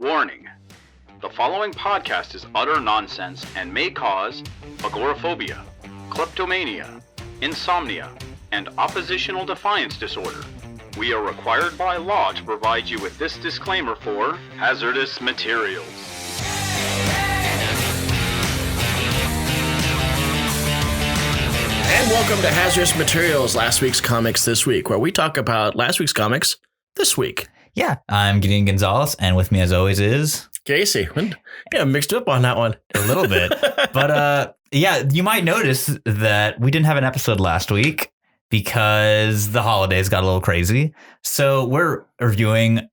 Warning. The following podcast is utter nonsense and may cause agoraphobia, kleptomania, insomnia, and oppositional defiance disorder. We are required by law to provide you with this disclaimer for hazardous materials. And welcome to Hazardous Materials, last week's comics this week, where we talk about last week's comics this week. Yeah, I'm Gideon Gonzalez, and with me as always is... Casey. Yeah, mixed up on that one. A little bit. But yeah, you might notice that we didn't have an episode last week because the holidays got a little crazy. So we're reviewing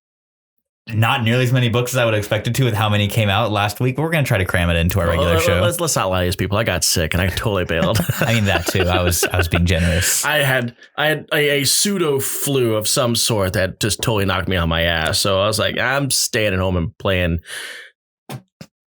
not nearly as many books as I would have expected to with how many came out last week. But we're going to try to cram it into our regular show. Let's not lie to these people. I got sick and I totally bailed. I mean, that too. I was being generous. I had a pseudo flu of some sort that just totally knocked me on my ass. So I was like, I'm staying at home and playing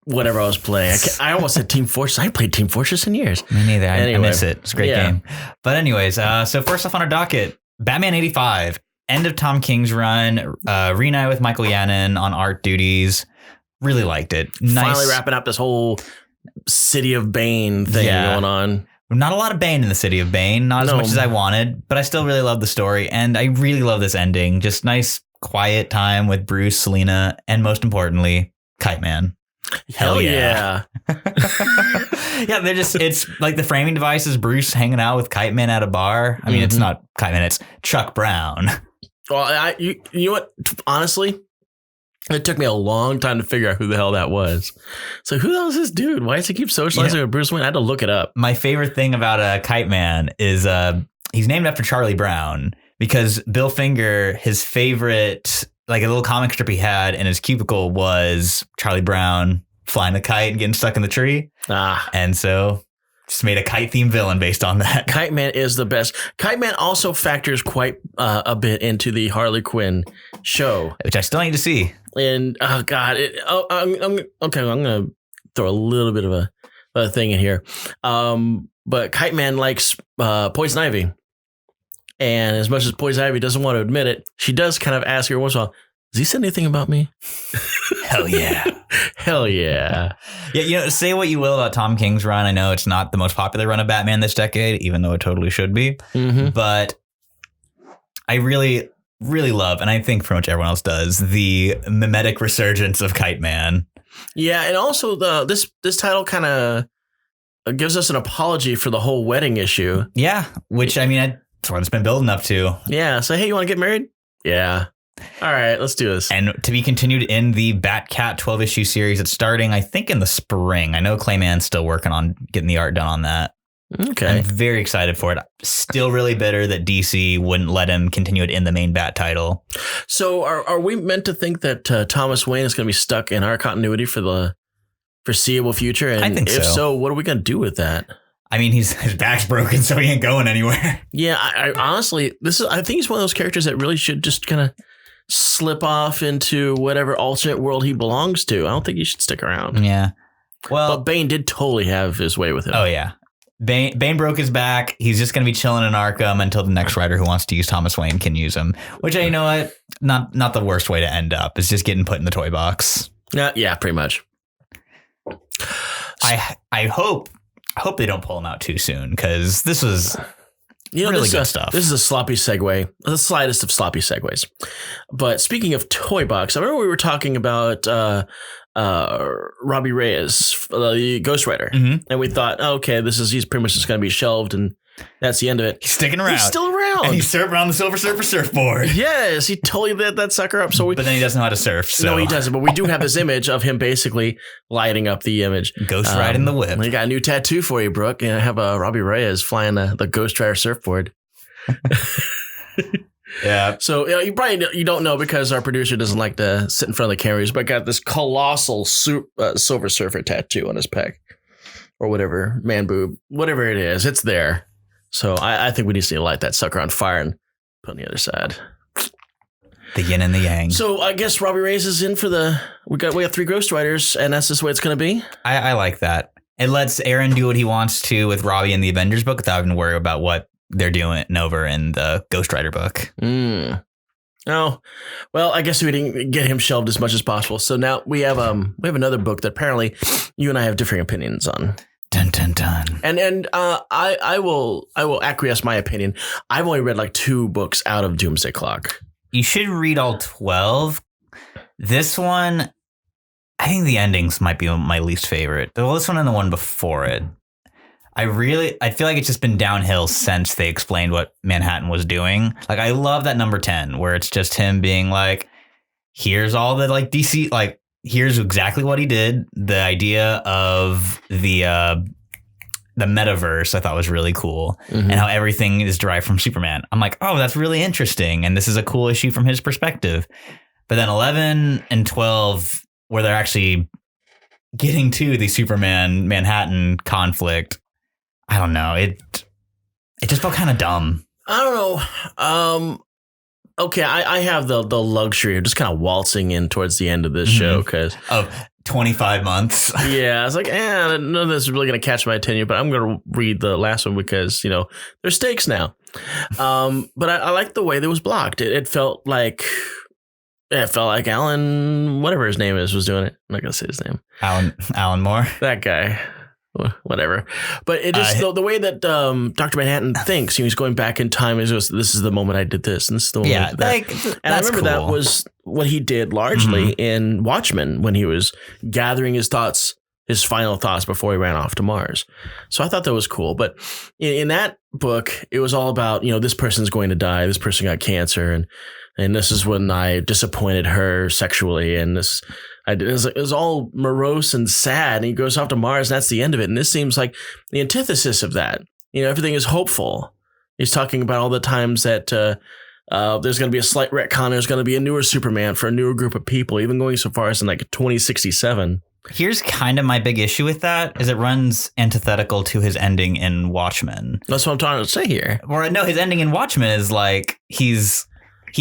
whatever I was playing. I almost said Team Fortress. I played Team Fortress in years. Me neither. I miss it. It's a great game. But anyways, so first off on our docket, Batman 85. End of Tom King's run, reunite with Mikel Janin on art duties. Really liked it. Nice. Finally wrapping up this whole City of Bane thing going on. Not a lot of Bane in the City of Bane, not as much as I wanted, but I still really love the story, and I really love this ending. Just nice, quiet time with Bruce, Selena, and most importantly, Kite Man. Hell yeah. Yeah, it's like the framing device is Bruce hanging out with Kite Man at a bar. I mean, It's not Kite Man, it's Chuck Brown. Well, you know what? Honestly, it took me a long time to figure out who the hell that was. So who the hell is this dude? Why does he keep socializing with Bruce Wayne? I had to look it up. My favorite thing about Kite Man is he's named after Charlie Brown because Bill Finger, his favorite, like a little comic strip he had in his cubicle was Charlie Brown flying a kite and getting stuck in the tree. And so just made a kite-themed villain based on that. Kite Man is the best. Kite Man also factors quite a bit into the Harley Quinn show, which I still need to see. And oh god, I'm going to throw a little bit of a thing in here. But Kite Man likes Poison Ivy, and as much as Poison Ivy doesn't want to admit it, she does kind of ask her once in a while, "Has he said anything about me?" Hell yeah. Hell yeah. Yeah, say what you will about Tom King's run. I know it's not the most popular run of Batman this decade, even though it totally should be. But I really, really love, and I think pretty much everyone else does, the mimetic resurgence of Kite Man. Yeah, and also this title kind of gives us an apology for the whole wedding issue. Yeah, which, I mean, that's what it's been building up to. Yeah, so hey, you want to get married? Yeah. All right, let's do this. And to be continued in the Batcat 12-issue series that's starting, I think, in the spring. I know Clayman's still working on getting the art done on that. Okay. I'm very excited for it. Still really bitter that DC wouldn't let him continue it in the main Bat title. So are we meant to think that Thomas Wayne is going to be stuck in our continuity for the foreseeable future? And I think if so, what are we going to do with that? I mean, his back's broken, so he ain't going anywhere. Yeah, I honestly, I think he's one of those characters that really should just kind of slip off into whatever alternate world he belongs to. I don't think he should stick around. Yeah. Well, but Bane did totally have his way with him. Oh, yeah. Bane broke his back. He's just going to be chilling in Arkham until the next writer who wants to use Thomas Wayne can use him. Which, you know what? Not the worst way to end up. It's just getting put in the toy box. Yeah, pretty much. I hope they don't pull him out too soon, because this was really good stuff. This is a sloppy segue, the slightest of sloppy segues. But speaking of toy box, I remember we were talking about Robbie Reyes, the Ghost Rider, and we thought, okay, he's pretty much just going to be shelved, and that's the end of it. He's sticking around. He's still around. And he's surfing around the Silver Surfer surfboard. Yes, he totally lit that sucker up. But then he doesn't know how to surf. So. No, he doesn't. But we do have this image of him basically lighting up the image. Ghost riding the whip. We got a new tattoo for you, Brooke. And I have Robbie Reyes flying the Ghost Rider surfboard. Yeah. So you don't know because our producer doesn't like to sit in front of the cameras, but got this colossal Silver Surfer tattoo on his pec or whatever, man boob, whatever it is, it's there. So I think we need to light that sucker on fire and put on the other side. The yin and the yang. So I guess Robbie Reyes is in for we got 3 Ghost Riders, and that's just the way it's going to be. I like that. It lets Aaron do what he wants to with Robbie in the Avengers book without having to worry about what they're doing over in the Ghost Rider book. Oh, well, I guess we didn't get him shelved as much as possible. So now we have another book that apparently you and I have differing opinions on. Dun dun dun. And I will acquiesce my opinion. I've only read like 2 books out of Doomsday Clock. You should read all 12. This one, I think the endings might be my least favorite. Well, this one and the one before it. I feel like it's just been downhill since they explained what Manhattan was doing. Like, I love that number 10 where it's just him being like, here's all the like DC, like, here's exactly what he did. The idea of the metaverse I thought was really cool, and how everything is derived from Superman. I'm like, oh, that's really interesting. And this is a cool issue from his perspective. But then 11 and 12, where they're actually getting to the Superman Manhattan conflict, I don't know. It just felt kind of dumb. I don't know. Okay, I have the luxury of just kind of waltzing in towards the end of this show because of 25 months. Yeah, I was like, none of this is really going to catch my attention, but I'm going to read the last one because, there's stakes now. But I like the way that was blocked. It felt like Alan, whatever his name is, was doing it. I'm not going to say his name. Alan Moore. That guy. Whatever. But it just the way that Dr. Manhattan thinks, he's going back in time. He goes, this is the moment I did this, and this is the moment I did that. And I remember that was what he did largely in Watchmen when he was gathering his thoughts, his final thoughts before he ran off to Mars. So I thought that was cool. But in that book, it was all about, this person's going to die. This person got cancer. And this is when I disappointed her sexually. And it was all morose and sad. And he goes off to Mars, and that's the end of it. And this seems like the antithesis of that. Everything is hopeful. He's talking about all the times that there's going to be a slight retcon. There's going to be a newer Superman for a newer group of people, even going so far as in like 2067. Here's kind of my big issue with that, is it runs antithetical to his ending in Watchmen. That's what I'm trying to say here. Or no, his ending in Watchmen is like he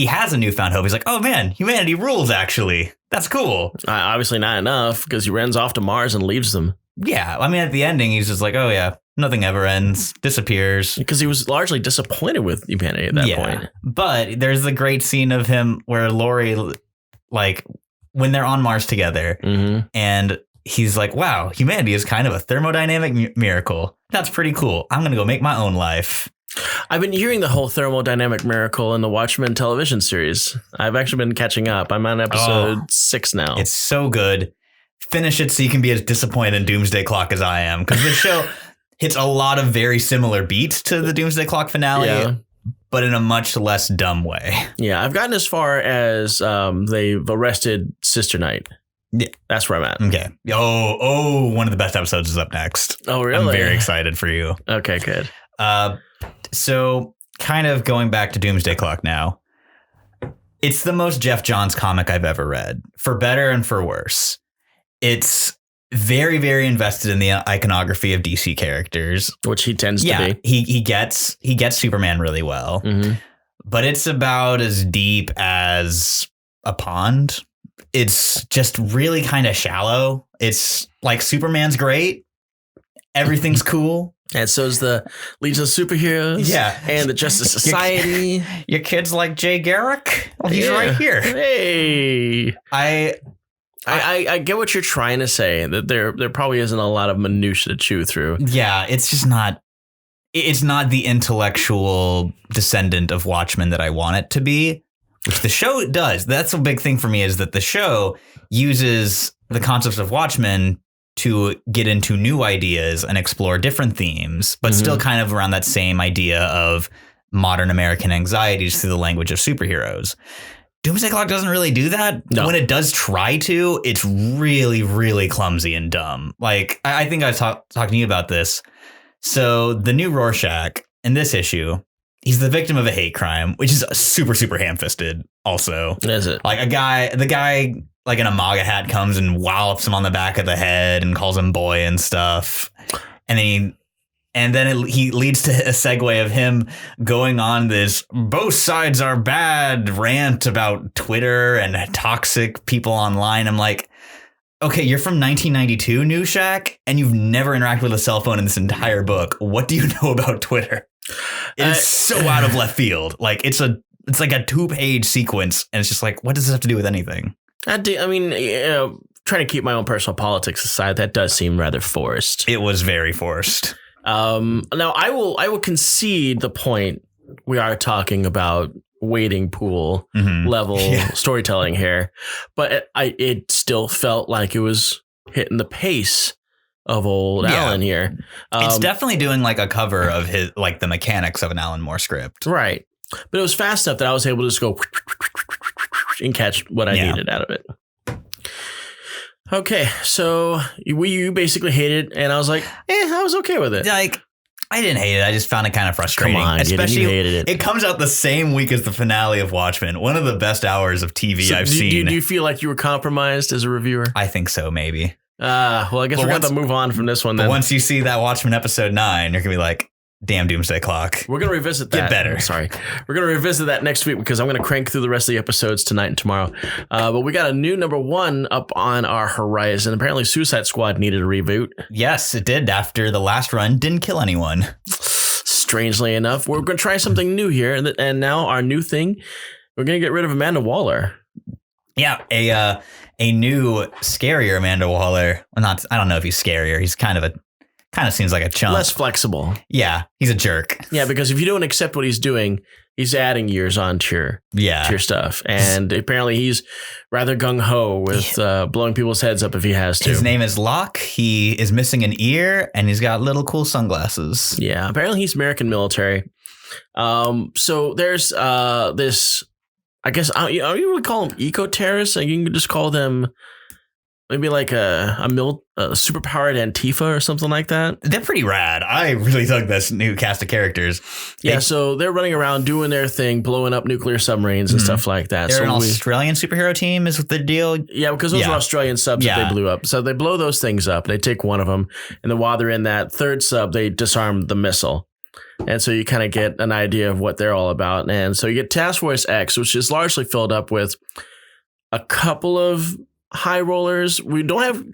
has a newfound hope. He's like, oh man, humanity rules, actually. That's cool. Obviously not enough, because he runs off to Mars and leaves them. Yeah. I mean, at the ending, he's just like, oh yeah, nothing ever ends, disappears. Because he was largely disappointed with humanity at that point. But there's the great scene of him where Laurie, like, when they're on Mars together, and he's like, wow, humanity is kind of a thermodynamic miracle. That's pretty cool. I'm going to go make my own life. I've been hearing the whole thermodynamic miracle in the Watchmen television series. I've actually been catching up. I'm on episode 6 now. It's so good. Finish it so you can be as disappointed in Doomsday Clock as I am. Because the show hits a lot of very similar beats to the Doomsday Clock finale, but in a much less dumb way. Yeah, I've gotten as far as they've arrested Sister Knight. Yeah, that's where I'm at. Okay. Oh, one of the best episodes is up next. Oh, really? I'm very excited for you. Okay, good. So kind of going back to Doomsday Clock now, it's the most Geoff Johns comic I've ever read, for better and for worse. It's very, very invested in the iconography of DC characters, which he tends to be. He gets Superman really well, but it's about as deep as a pond. It's just really kind of shallow. It's like Superman's great. Everything's cool. And so is the Legion of Superheroes. Yeah. And the Justice Society. Your kids like Jay Garrick? Well, he's right here. Hey. I get what you're trying to say, that there probably isn't a lot of minutia to chew through. Yeah, it's just not. It's not the intellectual descendant of Watchmen that I want it to be, which the show does. That's a big thing for me, is that the show uses the concepts of Watchmen to get into new ideas and explore different themes, but still kind of around that same idea of modern American anxieties through the language of superheroes. Doomsday Clock doesn't really do that. No. When it does try to, it's really, really clumsy and dumb. Like, I think I was talking to you about this. So the new Rorschach in this issue, he's the victim of a hate crime, which is super, super ham-fisted also. Is it? Like the guy like in a MAGA hat comes and wallops him on the back of the head and calls him boy and stuff. And then he leads to a segue of him going on this both sides are bad rant about Twitter and toxic people online. I'm like, okay, you're from 1992, New Shack, and you've never interacted with a cell phone in this entire book. What do you know about Twitter? It is so out of left field. Like, it's a it's like a 2-page sequence, and it's just like, what does this have to do with anything? Trying to keep my own personal politics aside, that does seem rather forced. It was very forced. Now I will concede the point. We are talking about wading pool level storytelling here, but it still felt like it was hitting the pace of old Alan here. It's definitely doing like a cover of his, like the mechanics of an Alan Moore script. Right. But it was fast enough that I was able to just go and catch what I needed out of it. Okay. So you basically hated it, and I was like, I was okay with it. Like, I didn't hate it. I just found it kind of frustrating. Come on, especially you hated it. It comes out the same week as the finale of Watchmen. One of the best hours of TV I've seen. Do you feel like you were compromised as a reviewer? I think so, maybe. Well, I guess we're going to move on from this one then. But once you see that Watchmen episode 9, you're going to be like, damn Doomsday Clock. We're going to revisit that. Get better. Sorry. We're going to revisit that next week because I'm going to crank through the rest of the episodes tonight and tomorrow. But we got a new number 1 up on our horizon. Apparently Suicide Squad needed a reboot. Yes, it did. After the last run didn't kill anyone. Strangely enough, we're going to try something new here. And now our new thing, we're going to get rid of Amanda Waller. Yeah, a new, scarier Amanda Waller. Well, I don't know if he's scarier. He's kind of seems like a chump. Less flexible. Yeah, he's a jerk. Yeah, because if you don't accept what he's doing, he's adding years on to your stuff. And apparently he's rather gung-ho with blowing people's heads up if he has to. His name is Locke. He is missing an ear, and he's got little cool sunglasses. Yeah, apparently he's American military. So there's this... I guess you would call them eco-terrorists. Like you can just call them maybe like a superpowered Antifa or something like that. They're pretty rad. I really dug this new cast of characters. So they're running around doing their thing, blowing up nuclear submarines and stuff like that. They're an Australian superhero team is the deal. Yeah, because those are Australian subs that they blew up. So they blow those things up. They take one of them. And then while they're in that third sub, they disarm the missile. And so you kind of get an idea of what they're all about. And so you get Task Force X, which is largely filled up with a couple of high rollers. We don't have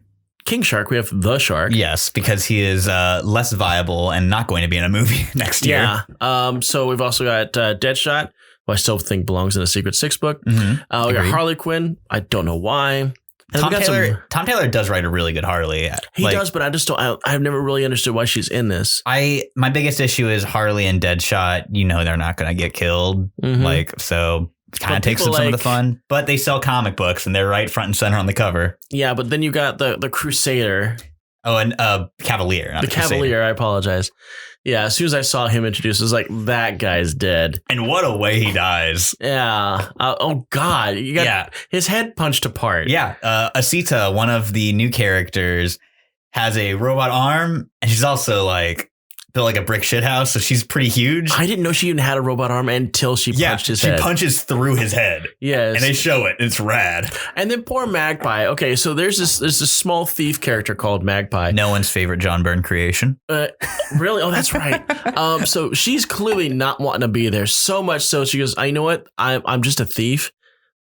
King Shark. We have the Shark. Yes, because he is less viable and not going to be in a movie next year. Yeah. So we've also got Deadshot, who I still think belongs in the Secret Six book. We got Harley Quinn. I don't know why. Tom Taylor does write a really good Harley. He does, but I just don't. I've never really understood why she's in this. My biggest issue is Harley and Deadshot. You know they're not going to get killed. So it kind of takes them some of the fun. But they sell comic books and they're right front and center on the cover. Yeah, but then you got the Crusader. Oh, and Cavalier. Not the Cavalier. I apologize. Yeah, as soon as I saw him introduced, I was like, that guy's dead. And what a way he dies. Yeah. Oh, God. You got his head punched apart. Yeah. Asita, one of the new characters, has a robot arm, and she's also like built like a brick shithouse, so she's pretty huge. I didn't know she even had a robot arm until she punched his head. She punches through his head. Yes. And they show it. It's rad. And then poor Magpie. Okay, so there's this small thief character called Magpie. No one's favorite John Byrne creation. Really? Oh, that's right. So she's clearly not wanting to be there. So much so she goes, you know what? I'm just a thief.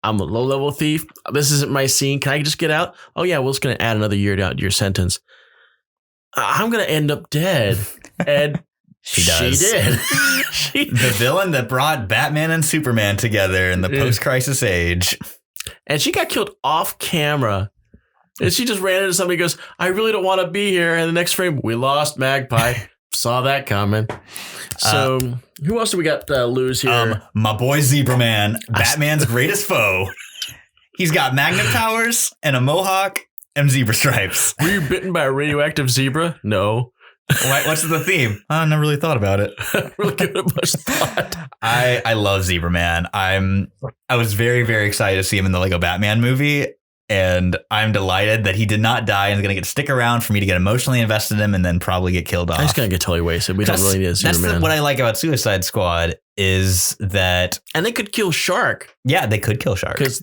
I'm a low-level thief. This isn't my scene. Can I just get out? Oh, yeah, we're just going to add another year to your sentence. I'm going to end up dead. And she does. She did. The villain that brought Batman and Superman together in the post-crisis age. And she got killed off camera. And she just ran into somebody and goes, I really don't want to be here. And the next frame, we lost Magpie. Saw that coming. So who else do we got lose here? My boy Zebra Man, Batman's greatest foe. He's got magnet powers and a mohawk and zebra stripes. Were you bitten by a radioactive zebra? No. What's the theme? I never really thought about it. Really give it much thought. I love Zebra Man. I was very, very excited to see him in the Lego Batman movie. And I'm delighted that he did not die and is going to stick around for me to get emotionally invested in him and then probably get killed off. He's going to get totally wasted. We don't really need a Zebra Man. That's what I like about Suicide Squad is that... And they could kill Shark. Yeah, they could kill Shark. Because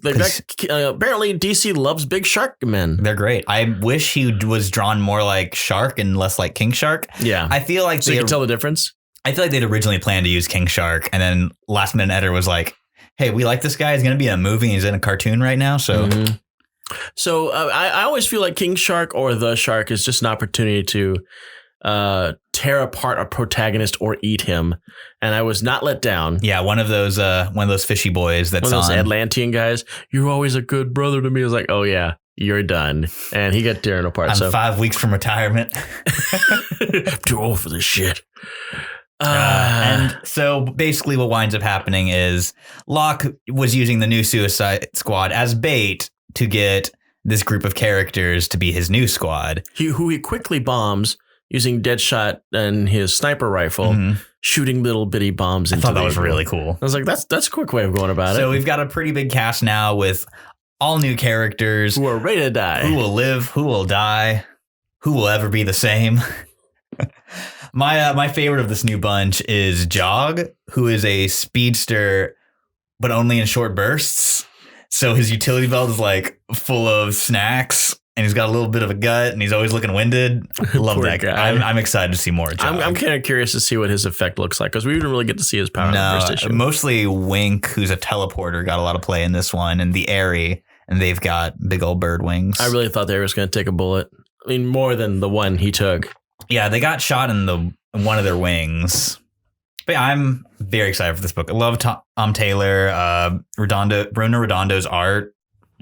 apparently DC loves big shark men. They're great. I wish he was drawn more like Shark and less like King Shark. Yeah. I feel like you can tell the difference? I feel like they'd originally planned to use King Shark and then last minute editor was like, hey, we like this guy. He's going to be in a movie. He's in a cartoon right now. So... Mm-hmm. So I always feel like King Shark or the Shark is just an opportunity to tear apart a protagonist or eat him, and I was not let down. Yeah, one of those fishy boys that's one of those on Atlantean guys. You're always a good brother to me. I was like, oh yeah, you're done, and he got tearing apart. I'm 5 weeks from retirement. I'm too old for this shit. And so basically what winds up happening is Locke was using the new Suicide Squad as bait to get this group of characters to be his new squad. Who he quickly bombs using Deadshot and his sniper rifle, shooting little bitty bombs into I thought that was really cool. I was like, that's a quick way of going about it. So we've got a pretty big cast now with all new characters. Who are ready to die. Who will live, who will die, who will ever be the same. My favorite of this new bunch is Jog, who is a speedster, but only in short bursts. So his utility belt is like full of snacks, and he's got a little bit of a gut, and he's always looking winded. Love that guy. I'm excited to see more of Jog. I'm kind of curious to see what his effect looks like, because we didn't really get to see his power in the first issue. Mostly Wink, who's a teleporter, got a lot of play in this one, and the Airy, and they've got big old bird wings. I really thought they was going to take a bullet. I mean, more than the one he took. Yeah, they got shot in one of their wings. But yeah, I'm very excited for this book. I love Tom Taylor, Bruno Redondo's art.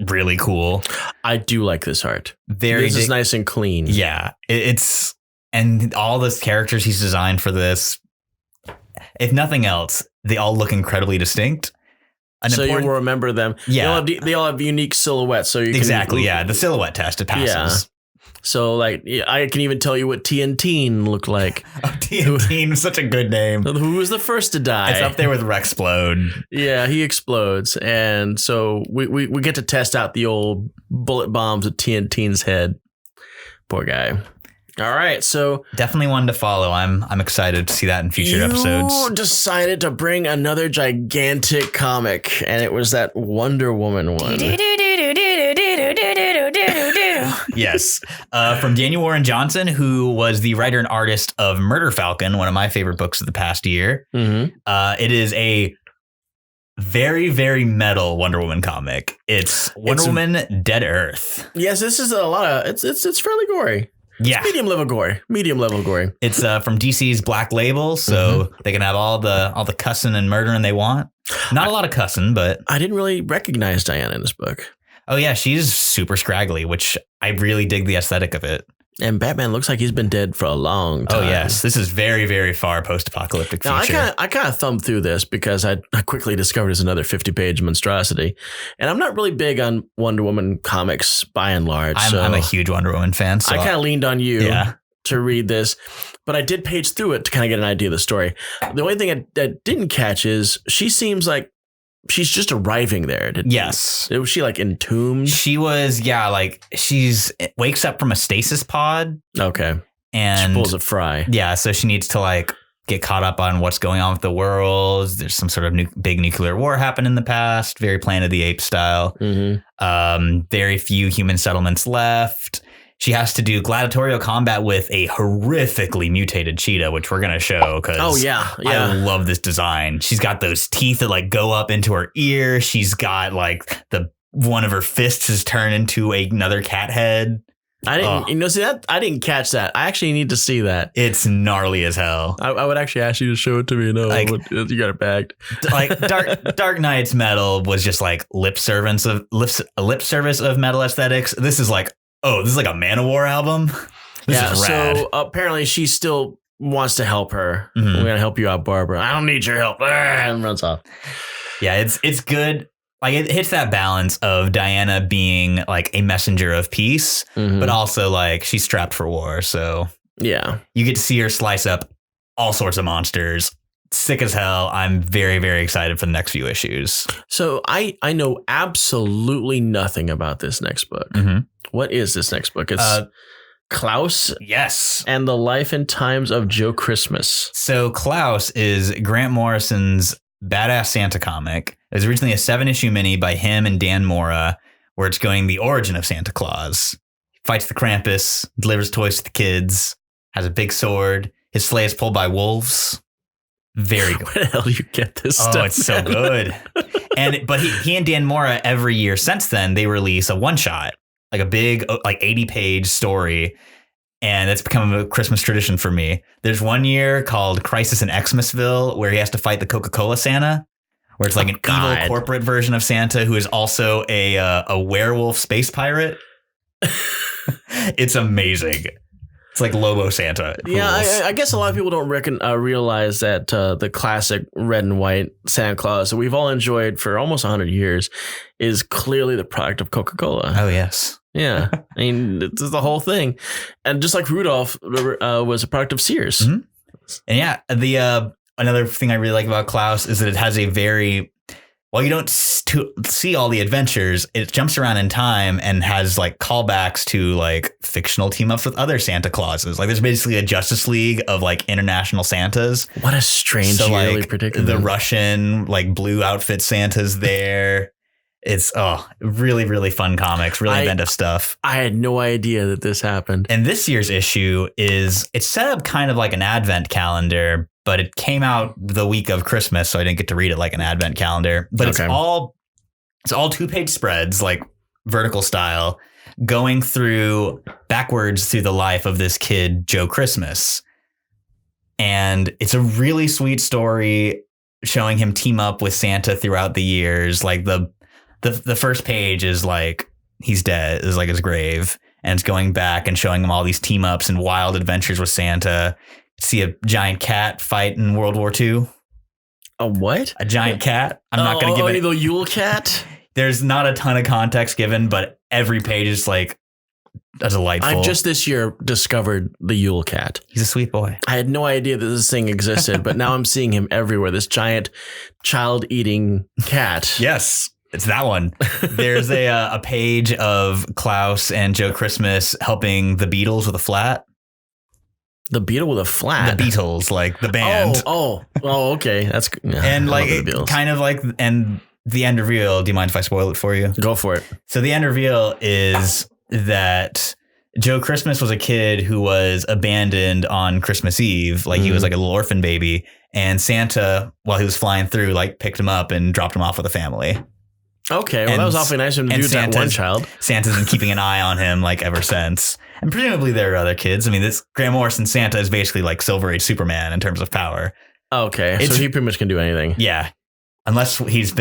Really cool. I do like this art. This is nice and clean. Yeah, it's and all the characters he's designed for this. If nothing else, they all look incredibly distinct. You will remember them. Yeah, they all have unique silhouettes. So you exactly. Yeah, the silhouette test it passes. Yeah. So, like, I can even tell you what TNT looked like. TNT is such a good name. Who was the first to die? It's up there with Rexplode. Yeah, he explodes. And so we get to test out the old bullet bombs at TNT's head. Poor guy. All right, so definitely one to follow. I'm excited to see that in future episodes. You decided to bring another gigantic comic, and it was that Wonder Woman one. Yes. From Daniel Warren Johnson, who was the writer and artist of Murder Falcon, one of my favorite books of the past year. It is a very, very metal Wonder Woman comic. It's Wonder Woman Dead Earth. Yes, this is a lot of it's fairly gory. Yeah. It's medium level gory. It's from DC's Black Label, so they can have all the cussing and murdering they want. Not a lot of cussing, but I didn't really recognize Diana in this book. Oh yeah, she's super scraggly, which I really dig the aesthetic of it. And Batman looks like he's been dead for a long time. Oh yes, this is very, very far post-apocalyptic future. Now, I kind of thumbed through this because I quickly discovered it's another 50-page monstrosity, and I'm not really big on Wonder Woman comics by and large. I'm a huge Wonder Woman fan, so I kind of leaned on you to read this, but I did page through it to kind of get an idea of the story. The only thing that didn't catch is she seems like she's just arriving there. Yes. Was she like entombed? She was, she's wakes up from a stasis pod. Okay. And she pulls a fry. Yeah. So she needs to get caught up on what's going on with the world. There's some sort of big nuclear war happened in the past. Very Planet of the Apes style. Very few human settlements left. She has to do gladiatorial combat with a horrifically mutated cheetah, which we're going to show because I love this design. She's got those teeth that go up into her ear. She's got one of her fists is turned into another cat head. I didn't see that. I didn't catch that. I actually need to see that. It's gnarly as hell. I would actually ask you to show it to me. No, you got it bagged. Dark Knight's metal was just lip service of metal aesthetics. This is this is a Manowar album. This is rad. So apparently she still wants to help her. We're going to help you out, Barbara. I don't need your help. And runs off. Yeah, it's good. It hits that balance of Diana being a messenger of peace, but also she's strapped for war. So yeah, you get to see her slice up all sorts of monsters. Sick as hell. I'm very, very excited for the next few issues. So I know absolutely nothing about this next book. What is this next book? It's Klaus. Yes. And the Life and Times of Joe Christmas. So Klaus is Grant Morrison's badass Santa comic. It was originally a 7-issue mini by him and Dan Mora, where it's going the origin of Santa Claus. Fights the Krampus, delivers toys to the kids, has a big sword. His sleigh is pulled by wolves. Very good. Where the hell do you get this stuff? Oh, it's so good. But he and Dan Mora every year since then, they release a one shot, a big 80-page story. And it's become a Christmas tradition for me. There's one year called Crisis in Xmasville where he has to fight the Coca-Cola Santa, where it's like evil corporate version of Santa who is also a werewolf space pirate. It's amazing. It's like Lobo Santa. Yeah, I guess a lot of people don't realize that the classic red and white Santa Claus that we've all enjoyed for almost 100 years is clearly the product of Coca-Cola. Oh, yes. Yeah. I mean, it's the whole thing. And just like Rudolph was a product of Sears. Mm-hmm. And yeah, another thing I really like about Klaus is that it has a very... While you don't see all the adventures, it jumps around in time and has like callbacks to like fictional team ups with other Santa Clauses. Like there's basically a Justice League of like international Santas. What a strange yearly predicament. The Russian like blue outfit Santa's there. It's really, really fun comics, really inventive stuff. I had no idea that this happened. And this year's issue it's set up kind of like an advent calendar, but it came out the week of Christmas, so I didn't get to read it like an advent calendar. But it's all 2-page spreads, like vertical style, going backwards through the life of this kid, Joe Christmas. And it's a really sweet story showing him team up with Santa throughout the years. Like the first page is like he's dead, is like his grave, and it's going back and showing him all these team ups and wild adventures with Santa. See a giant cat fight in World War II. A what? A giant cat. I'm not going to give it. The Yule cat? There's not a ton of context given, but every page is like a delightful. I've just this year discovered the Yule cat. He's a sweet boy. I had no idea that this thing existed, but now I'm seeing him everywhere. This giant child-eating cat. Yes. It's that one. There's a page of Klaus and Joe Christmas helping the Beatles with a flat. The Beetle with a flat. The Beatles, like the band. Oh, okay. That's good. Yeah, and like kind of like, and the end reveal. Do you mind if I spoil it for you? Go for it. So the end reveal is that Joe Christmas was a kid who was abandoned on Christmas Eve. Like he was like a little orphan baby, and Santa, while he was flying through, like picked him up and dropped him off with a family. Okay, well, that was awfully nice of him to do that one child. Santa's been keeping an eye on him like ever since. And presumably there are other kids. I mean, this Grant Morrison Santa is basically like Silver Age Superman in terms of power. Okay, so he pretty much can do anything. Yeah, unless he's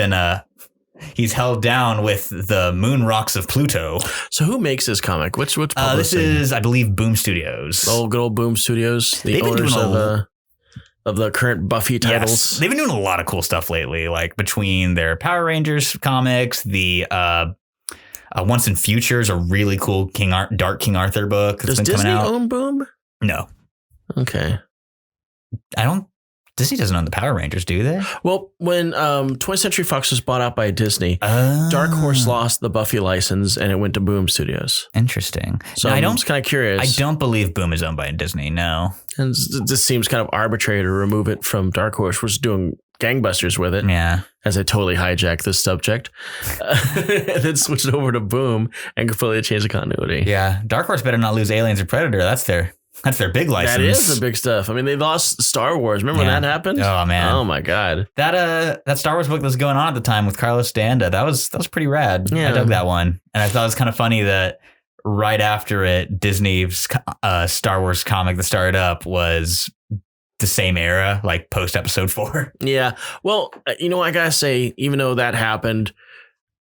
held down with the moon rocks of Pluto. So who makes this comic? Which publishing? This is, I believe, Boom Studios. Oh, good old Boom Studios. The owners of the current Buffy titles. Yes, they've been doing a lot of cool stuff lately, like between their Power Rangers comics, the Once in Future is a really cool Dark King Arthur book that's been coming out. Does Disney own Boom? No. Okay. Disney doesn't own the Power Rangers, do they? Well, when 20th Century Fox was bought out by Disney, Dark Horse lost the Buffy license and it went to Boom Studios. Interesting. So I'm just kind of curious. I don't believe Boom is owned by Disney, no. And this seems kind of arbitrary to remove it from Dark Horse, which is doing gangbusters with it. Yeah. As I totally hijacked this subject. And then switched it over to Boom and completely changed the continuity. Yeah. Dark Horse better not lose Aliens or Predator. That's their big license. That is the big stuff. I mean, they lost Star Wars. Remember when that happened? Oh man. Oh my God. That Star Wars book that was going on at the time with Carlos D'Anda, that was pretty rad. Yeah. I dug that one. And I thought it was kind of funny that right after it, Disney's Star Wars comic that started up was the same era, like post episode 4. Yeah. Well, I gotta say, even though that happened,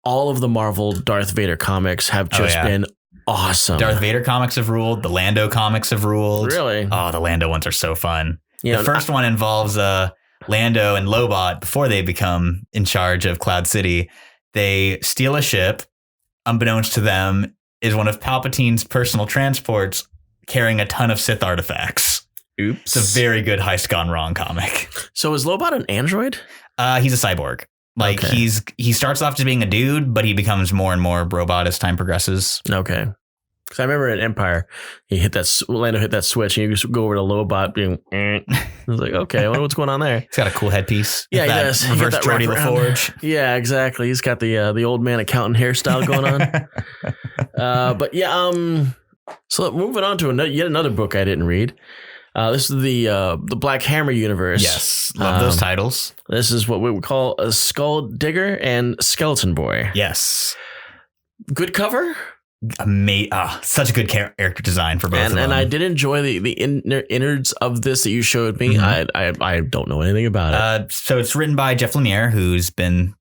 all of the Marvel Darth Vader comics have just been awesome. Darth Vader comics have ruled. The Lando comics have ruled. Really? Oh, the Lando ones are so fun. The first one involves Lando and Lobot before they become in charge of Cloud City. They steal a ship. Unbeknownst to them, is one of Palpatine's personal transports carrying a ton of Sith artifacts. Oops. It's a very good heist gone wrong comic. So is Lobot an android? He's a cyborg. Like he starts off just being a dude, but he becomes more and more robot as time progresses. Okay. Because I remember in Empire, Lando hit that switch, and you just go over to Lobot being. I was like, okay, I wonder what's going on there. He's got a cool headpiece. Yeah, he does. Reverse Geordie LaForge. Yeah, exactly. He's got the old man accountant hairstyle going on. But yeah, so moving on to yet another book I didn't read. This is the Black Hammer universe. Yes, love those titles. This is what we would call a Skulldigger and Skelleton Boy. Yes. Good cover. such a good character design for both of them. And I did enjoy the innards of this that you showed me. I don't know anything about it. So it's written by Jeff Lemire, who's been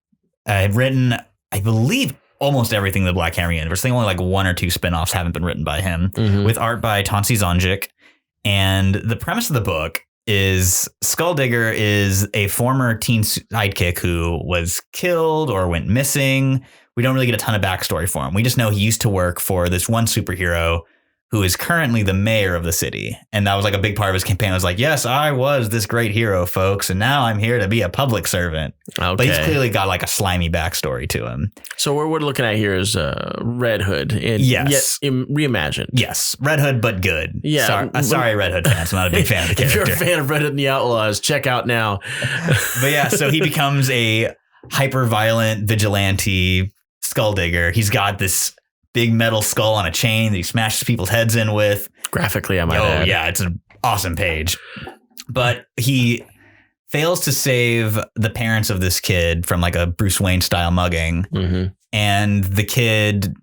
written, I believe, almost everything in the Black Hammer universe. I think only like 1 or 2 spinoffs haven't been written by him, with art by Tonci Zonjic. And the premise of the book is Skulldigger is a former teen sidekick who was killed or went missing. We don't really get a ton of backstory for him. We just know he used to work for this one superhero who is currently the mayor of the city. And that was like a big part of his campaign. It was like, yes, I was this great hero, folks. And now I'm here to be a public servant. Okay. But he's clearly got like a slimy backstory to him. So what we're looking at here is Red Hood. Reimagined. Yes. Red Hood, but good. Yeah. Sorry, Red Hood fans. I'm not a big fan of the character. If you're a fan of Red Hood and the Outlaws, check out now. But yeah, so he becomes a hyper-violent vigilante Skulldigger. He's got this big metal skull on a chain that he smashes people's heads in with. Graphically, I might add. Yeah, it's an awesome page. But he fails to save the parents of this kid from like a Bruce Wayne style mugging. And the kid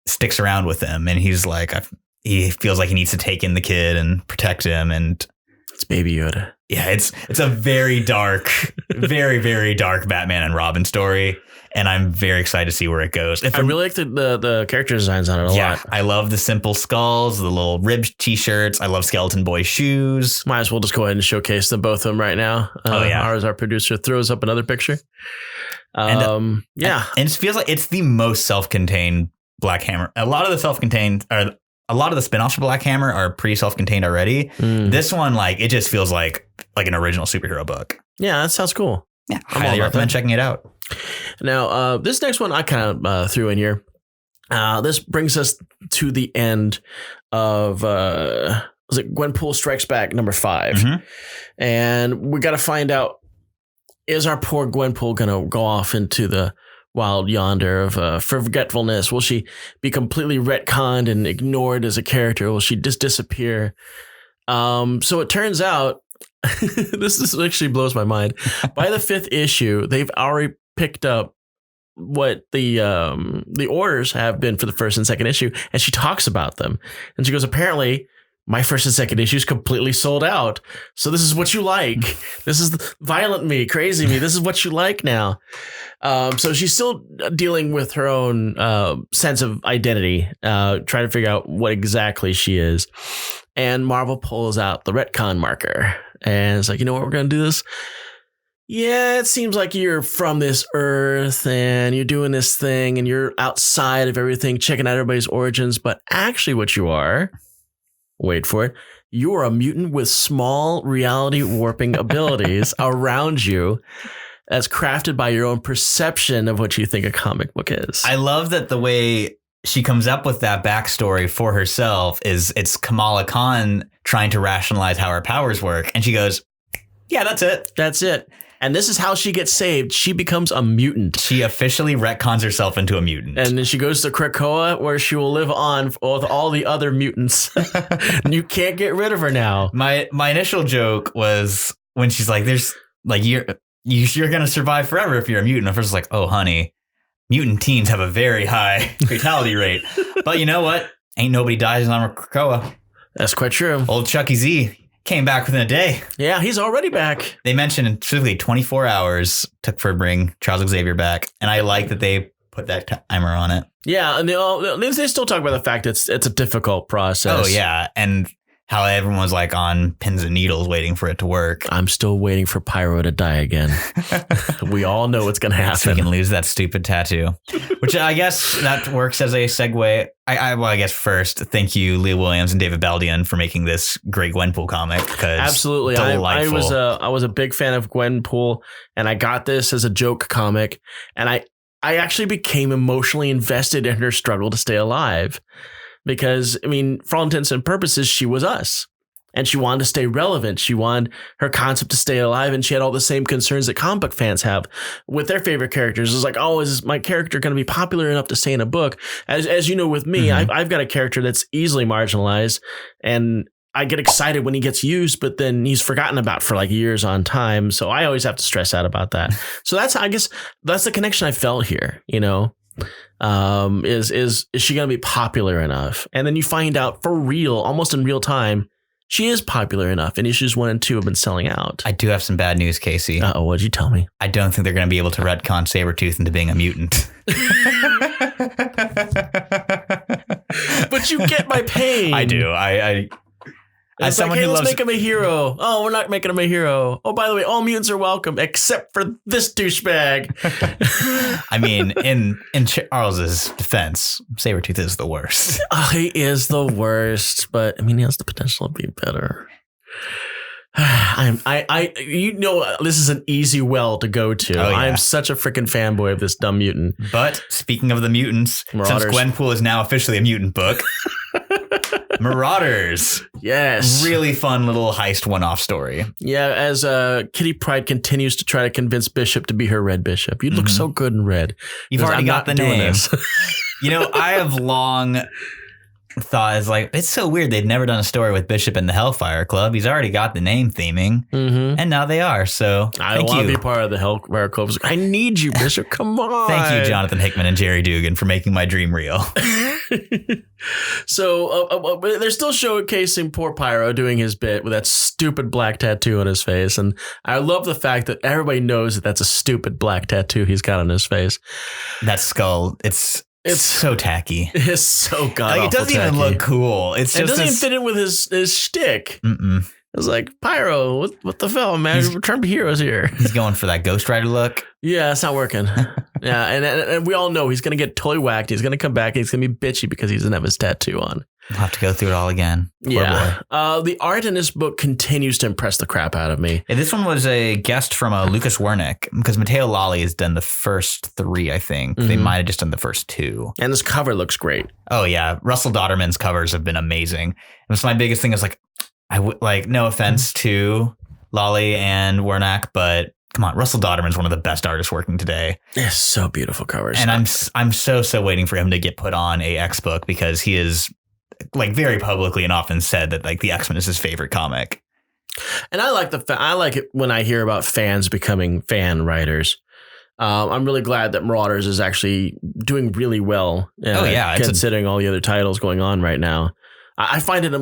sticks around with him. And he's like, he feels like he needs to take in the kid and protect him. And it's Baby Yoda. Yeah, it's a very dark, very, very dark Batman and Robin story. And I'm very excited to see where it goes. I really like the character designs on it a lot. I love the simple skulls, the little ribbed t-shirts. I love Skeleton Boy shoes. Might as well just go ahead and showcase them, both of them right now. Our producer throws up another picture. And it feels like it's the most self-contained Black Hammer. A lot of the spinoffs for Black Hammer are pretty self-contained already. This one, like, it just feels like an original superhero book. Yeah, that sounds cool. Yeah, I highly recommend checking it out. Now, this next one I kind of threw in here. This brings us to the end of was it Gwenpool Strikes Back number 5, and we got to find out, is our poor Gwenpool gonna go off into the wild yonder of forgetfulness? Will she be completely retconned and ignored as a character? Will she just disappear? So it turns out. This actually blows my mind. By the 5th issue, they've already picked up what the orders have been for the 1st and 2nd issue, and she talks about them. And she goes, apparently, my 1st and 2nd issues completely sold out. So this is what you like. This is violent me, crazy me. This is what you like now. So she's still dealing with her own sense of identity, trying to figure out what exactly she is. And Marvel pulls out the retcon marker. And it's like, you know what, we're going to do this? Yeah, it seems like you're from this Earth and you're doing this thing and you're outside of everything, checking out everybody's origins. But actually what you are, wait for it, you're a mutant with small reality warping abilities around you that's crafted by your own perception of what you think a comic book is. I love that the way she comes up with that backstory for herself is it's Kamala Khan trying to rationalize how her powers work. And she goes, yeah, that's it. That's it. And this is how she gets saved. She becomes a mutant. She officially retcons herself into a mutant. And then she goes to Krakoa, where she will live on with all the other mutants. You can't get rid of her now. My initial joke was when she's like, there's like, you're going to survive forever if you're a mutant. I was like, oh, honey, mutant teens have a very high fatality rate. But you know what? Ain't nobody dies on Krakoa. That's quite true. Old Chucky Z came back within a day. Yeah, he's already back. They mentioned in specifically 24 hours took for bring Charles Xavier back. And I like that they put that timer on it. Yeah, and they still talk about the fact it's a difficult process. Oh, yeah. And how everyone was like on pins and needles waiting for it to work. I'm still waiting for Pyro to die again. We all know what's going to happen. So we can lose that stupid tattoo, which I guess that works as a segue. I guess first, thank you, Leah Williams and David Baldeon, for making this great Gwenpool comic. Absolutely. I was a big fan of Gwenpool, and I got this as a joke comic, and I actually became emotionally invested in her struggle to stay alive. Because, I mean, for all intents and purposes, she was us. And she wanted to stay relevant. She wanted her concept to stay alive. And she had all the same concerns that comic book fans have with their favorite characters. It's like, oh, is my character going to be popular enough to stay in a book? As you know, with me, I've got a character that's easily marginalized. And I get excited when he gets used, but then he's forgotten about for like years on time. So I always have to stress out about that. So I guess that's the connection I felt here, you know? Is she going to be popular enough? And then you find out for real, almost in real time, she is popular enough, and issues 1 and 2 have been selling out. I do have some bad news, Casey. Uh-oh, what'd you tell me? I don't think they're going to be able to retcon Sabretooth into being a mutant. But you get my pain. I do. As someone who let's loves... make him a hero. Oh, we're not making him a hero. Oh, by the way, all mutants are welcome except for this douchebag. I mean, in Charles's defense, Sabretooth is the worst. He is the worst, but I mean, he has the potential to be better. This is an easy well to go to. Oh, yeah. I'm such a freaking fanboy of this dumb mutant. But speaking of the mutants, Marauders. since Gwenpool is now officially a mutant book, Marauders. Yes. Really fun little heist one-off story. Yeah, as Kitty Pryde continues to try to convince Bishop to be her Red Bishop. You look so good in red. You've already I'm got not the doing name. this. I have long thought it's so weird they've never done a story with Bishop in the Hellfire Club. He's already got the name theming, and now they are. So I want to be part of the Hellfire Club. I need you, Bishop. Come on. Thank you, Jonathan Hickman and Gerry Duggan, for making my dream real. So they're still showcasing poor Pyro doing his bit with that stupid black tattoo on his face. And I love the fact that everybody knows that that's a stupid black tattoo he's got on his face. That skull, it's so tacky. It's so god-awful it doesn't even look cool. It doesn't even fit in with his shtick. Mm-mm. It's like, Pyro, what the hell, man? We're trying to be heroes here. He's going for that Ghost Rider look. Yeah, it's not working. Yeah, and we all know he's going to get totally whacked. He's going to come back and he's going to be bitchy because he doesn't have his tattoo on. We'll have to go through it all again. Poor boy. The art in this book continues to impress the crap out of me. Yeah, this one was a guest from Lucas Werneck, because Matteo Lolli has done the first 3, I think. They might have just done the first 2. And this cover looks great. Oh, yeah. Russell Dodderman's covers have been amazing. And my biggest thing is no offense to Lolli and Werneck, but come on, Russell Dodderman's one of the best artists working today. It's so beautiful covers. And I'm so waiting for him to get put on a X book, because he is very publicly and often said that the X-Men is his favorite comic. And I like I like it when I hear about fans becoming fan writers. I'm really glad that Marauders is actually doing really well. Considering all the other titles going on right now. I find it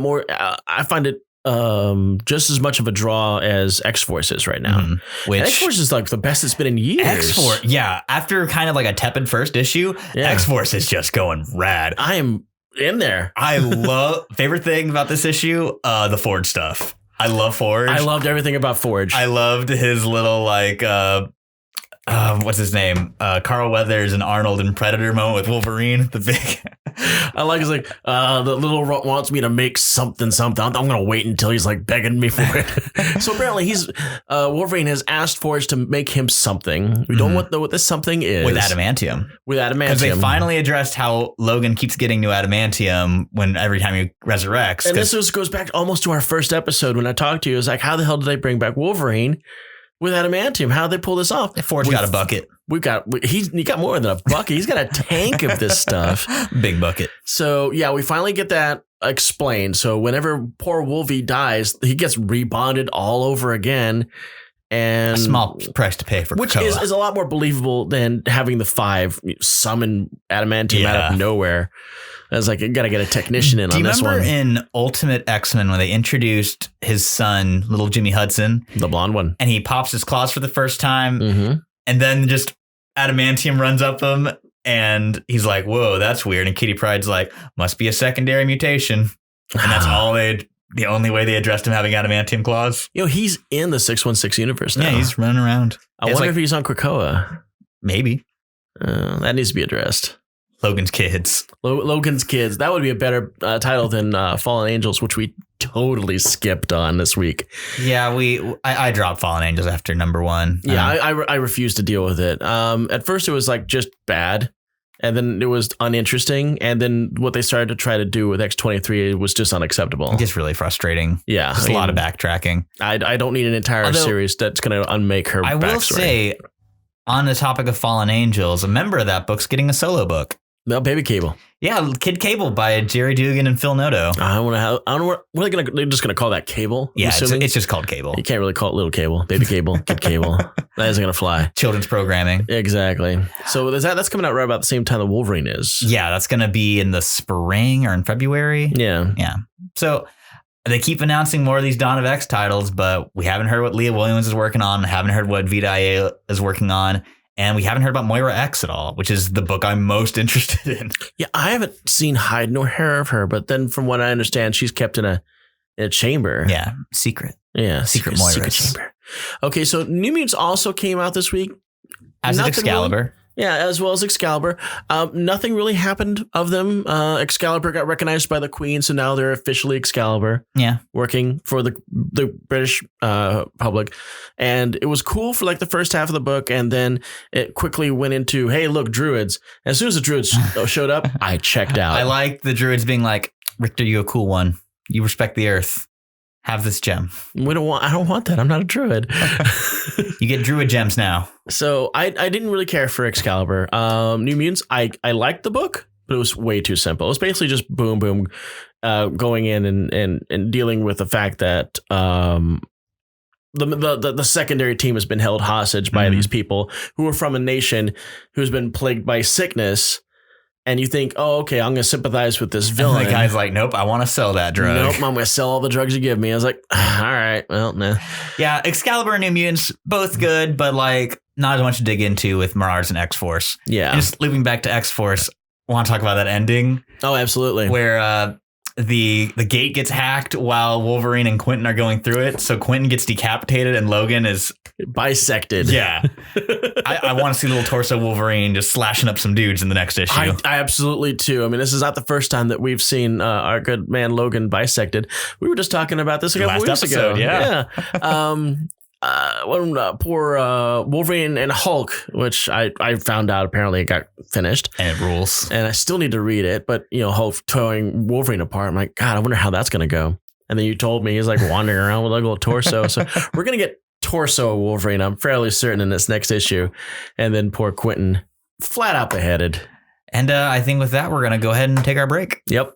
just as much of a draw as X-Force is right now. Which X-Force is the best it's been in years. X-Force, yeah. After kind of a tepid first issue, X-Force is just going rad. I am in there. I love favorite thing about this issue, the Forge stuff. I love Forge. I loved everything about Forge. I loved his little what's his name? Carl Weathers and Arnold in Predator moment with Wolverine. The big. I like it's the little wants me to make something. I'm gonna wait until he's begging me for it. So apparently Wolverine has asked Forge to make him something. We don't know what this something is. With adamantium. Because they finally addressed how Logan keeps getting new adamantium every time he resurrects. And this goes back almost to our first episode when I talked to you. It was how the hell did they bring back Wolverine with adamantium? How did they pull this off? Forge got a bucket. He got more than a bucket. He's got a tank of this stuff. Big bucket. So yeah, we finally get that explained. So whenever poor Wolvie dies, he gets rebonded all over again. And a small price to pay for which is a lot more believable than having the 5 summon adamantium out of nowhere. I was you got to get a technician in on this one. Do you remember in Ultimate X-Men when they introduced his son, little Jimmy Hudson? The blonde one. And he pops his claws for the first time. And then just adamantium runs up him. And he's like, whoa, that's weird. And Kitty Pryde's like, must be a secondary mutation. And that's the only way they addressed him having adamantium claws. He's in the 616 universe now. Yeah, he's running around. I wonder if he's on Krakoa. Maybe. That needs to be addressed. Logan's Kids. Logan's Kids. That would be a better title than Fallen Angels, which we totally skipped on this week. Yeah, I dropped Fallen Angels after number 1. Yeah, I refused to deal with it. At first, it was just bad. And then it was uninteresting. And then what they started to try to do with X-23 was just unacceptable. Just really frustrating. Yeah. Just a lot of backtracking. I don't need an entire series that's going to unmake her backstory. I will say, on the topic of Fallen Angels, a member of that book's getting a solo book. No, Baby Cable. Yeah, Kid Cable by Jerry Duggan and Phil Noto. I don't know. What are they're just going to call that Cable? Yeah, it's just called Cable. You can't really call it Little Cable, Baby Cable, Kid Cable. That isn't going to fly. Children's programming. Exactly. So that's coming out right about the same time that Wolverine is. Yeah, that's going to be in the spring or in February. Yeah. Yeah. So they keep announcing more of these Dawn of X titles, but we haven't heard what Leah Williams is working on. Haven't heard what Vita Ayala is working on. And we haven't heard about Moira X at all, which is the book I'm most interested in. Yeah, I haven't seen hide nor hair of her, but then from what I understand, she's kept in a chamber. Yeah, secret. Yeah, secret Moira. Secret chamber. Okay, so New Mutants also came out this week. As is Excalibur. Yeah, as well as Excalibur. Nothing really happened of them. Excalibur got recognized by the Queen, so now they're officially Excalibur. Yeah. Working for the British public. And it was cool for like the first half of the book, and then it quickly went into, hey, look, druids. As soon as the druids showed up, I checked out. I like the druids being like, Richter, you a cool one. You respect the earth. Have this gem. I don't want that. I'm not a druid. You get druid gems now. So I didn't really care for Excalibur. New Mutants, I liked the book, but it was way too simple. It was basically just boom, going in and dealing with the fact that the secondary team has been held hostage by these people who are from a nation who's been plagued by sickness. And you think, oh, okay, I'm going to sympathize with this villain. And the guy's like, nope, I want to sell that drug. Nope, I'm going to sell all the drugs you give me. I was like, all right, well, nah. Yeah, Excalibur and New Mutants, both good, but like not as much to dig into with Marauders and X-Force. Yeah. And just looping back to X-Force, I want to talk about that ending. Oh, absolutely. Where the gate gets hacked while Wolverine and Quentin are going through it. So Quentin gets decapitated and Logan is bisected. Yeah. I want to see little torso Wolverine just slashing up some dudes in the next issue. I absolutely too. I mean, this is not the first time that we've seen our good man Logan bisected. We were just talking about this a couple weeks ago. Yeah. Poor Wolverine and Hulk, which I found out apparently it got finished. And it rules. And I still need to read it, but Hulk towing Wolverine apart. I'm like, God, I wonder how that's going to go. And then you told me he's like wandering around with like a little torso. So we're going to get torso Wolverine, I'm fairly certain, in this next issue. And then poor Quentin flat out beheaded. And I think with that, we're going to go ahead and take our break. Yep.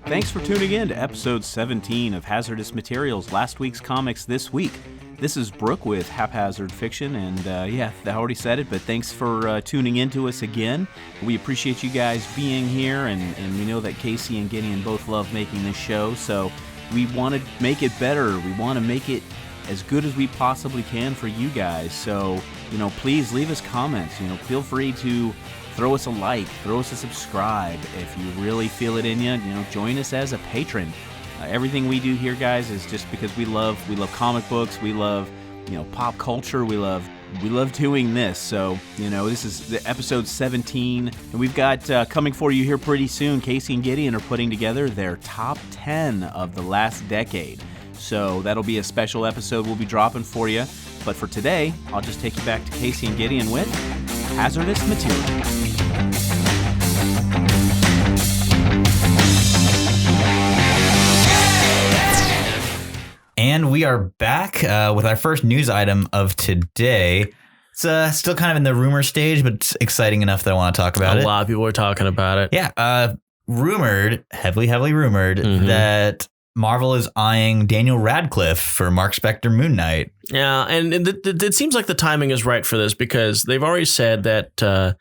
Thanks for tuning in to episode 17 of Hazardous Materials, last week's comics this week. This is Brooke with Haphazard Fiction, and I already said it, but thanks for tuning in to us again. We appreciate you guys being here, and we know that Casey and Gideon both love making this show, so we want to make it better. We want to make it as good as we possibly can for you guys. So, please leave us comments. Feel free to throw us a like, throw us a subscribe. If you really feel it in you, join us as a patron. Everything we do here, guys, is just because we love comic books. We love, pop culture. We love doing this. So, this is the episode 17, and we've got coming for you here pretty soon. Casey and Gideon are putting together their top 10 of the last decade. So that'll be a special episode we'll be dropping for you. But for today, I'll just take you back to Casey and Gideon with Hazardous Materials. And we are back with our first news item of today. It's still kind of in the rumor stage, but it's exciting enough that I want to talk about it. A lot of people are talking about it. Yeah. Heavily rumored that Marvel is eyeing Daniel Radcliffe for Mark Spector Moon Knight. Yeah, and it seems like the timing is right for this because they've already said that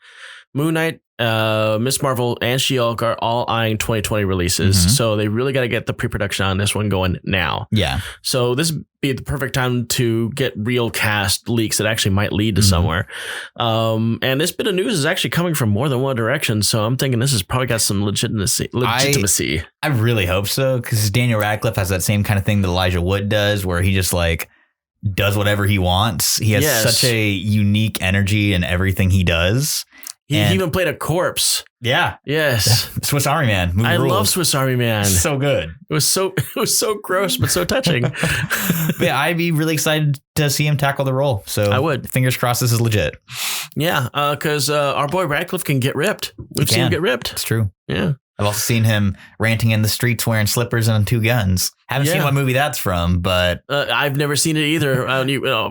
Moon Knight, Miss Marvel, and She-Hulk are all eyeing 2020 releases. So they really got to get the pre-production on this one going now. Yeah. So this would be the perfect time to get real cast leaks that actually might lead to somewhere. And this bit of news is actually coming from more than one direction. So I'm thinking this has probably got some legitimacy. I really hope so, because Daniel Radcliffe has that same kind of thing that Elijah Wood does, where he just like does whatever he wants. He has such a unique energy in everything he does. He even played a corpse. Yeah. Yes. Swiss Army Man. I love Swiss Army Man. So good. It was so gross, but so touching. But yeah, I'd be really excited to see him tackle the role. So I would. Fingers crossed this is legit. Yeah, because our boy Radcliffe can get ripped. We've seen him get ripped. It's true. Yeah. I've also seen him ranting in the streets wearing slippers and 2 guns. Haven't seen what movie that's from, but I've never seen it either.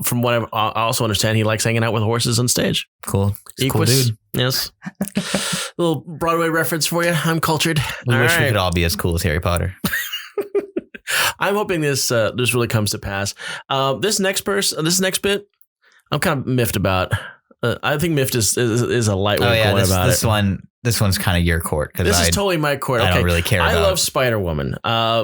From what I also understand, he likes hanging out with horses on stage. cool. He's a cool Equus, dude. yes. Little Broadway reference for you. I'm cultured. We All wish we right. could all be as cool as Harry Potter. I'm hoping this really comes to pass. This next bit, I'm kind of miffed about. I think miffed is a light way of going about it. This one's kind of your court because This is totally my court. I don't really care I about. love Spider-Woman.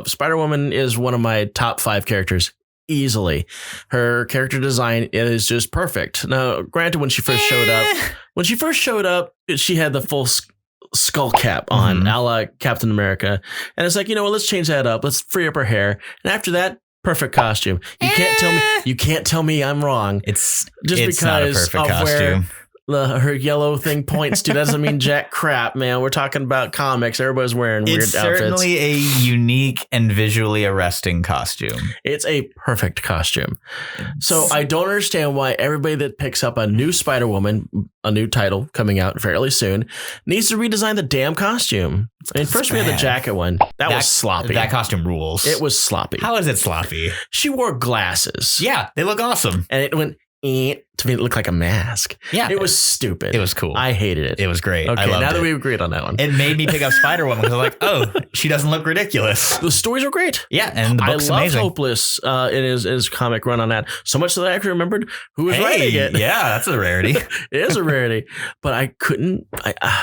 Spider-Woman is one of my top 5 characters easily. Her character design is just perfect. Now, granted, when she first showed up, she had the full skull cap on, a la Captain America. And it's like, you know what, let's change that up. Let's free up her hair. And after that, perfect costume. You can't tell me I'm wrong. It's Just not a because perfect of where costume. her yellow thing points to doesn't mean jack crap, man. We're talking about comics. Everybody's wearing weird It's outfits. certainly a unique and visually arresting costume. It's a perfect costume. So I don't understand why everybody that picks up a new Spider-Woman, a new title coming out fairly soon, needs to redesign the damn costume. I mean, first we had the jacket one. That was sloppy. That costume rules. It was sloppy. How is it sloppy? She wore glasses. Yeah, they look awesome. And it went to me. It looked like a mask. Yeah, it was stupid. It was cool. I hated it. It was great. Okay, I loved now that it. we agreed on that one. It made me pick up Spider-Woman because I'm like, oh, she doesn't look ridiculous. The stories are great. Yeah, and the book's I loved amazing. Hopeless in his comic run on that. So much that I actually remembered who was writing it. Yeah, that's a rarity. It is a rarity. But I couldn't.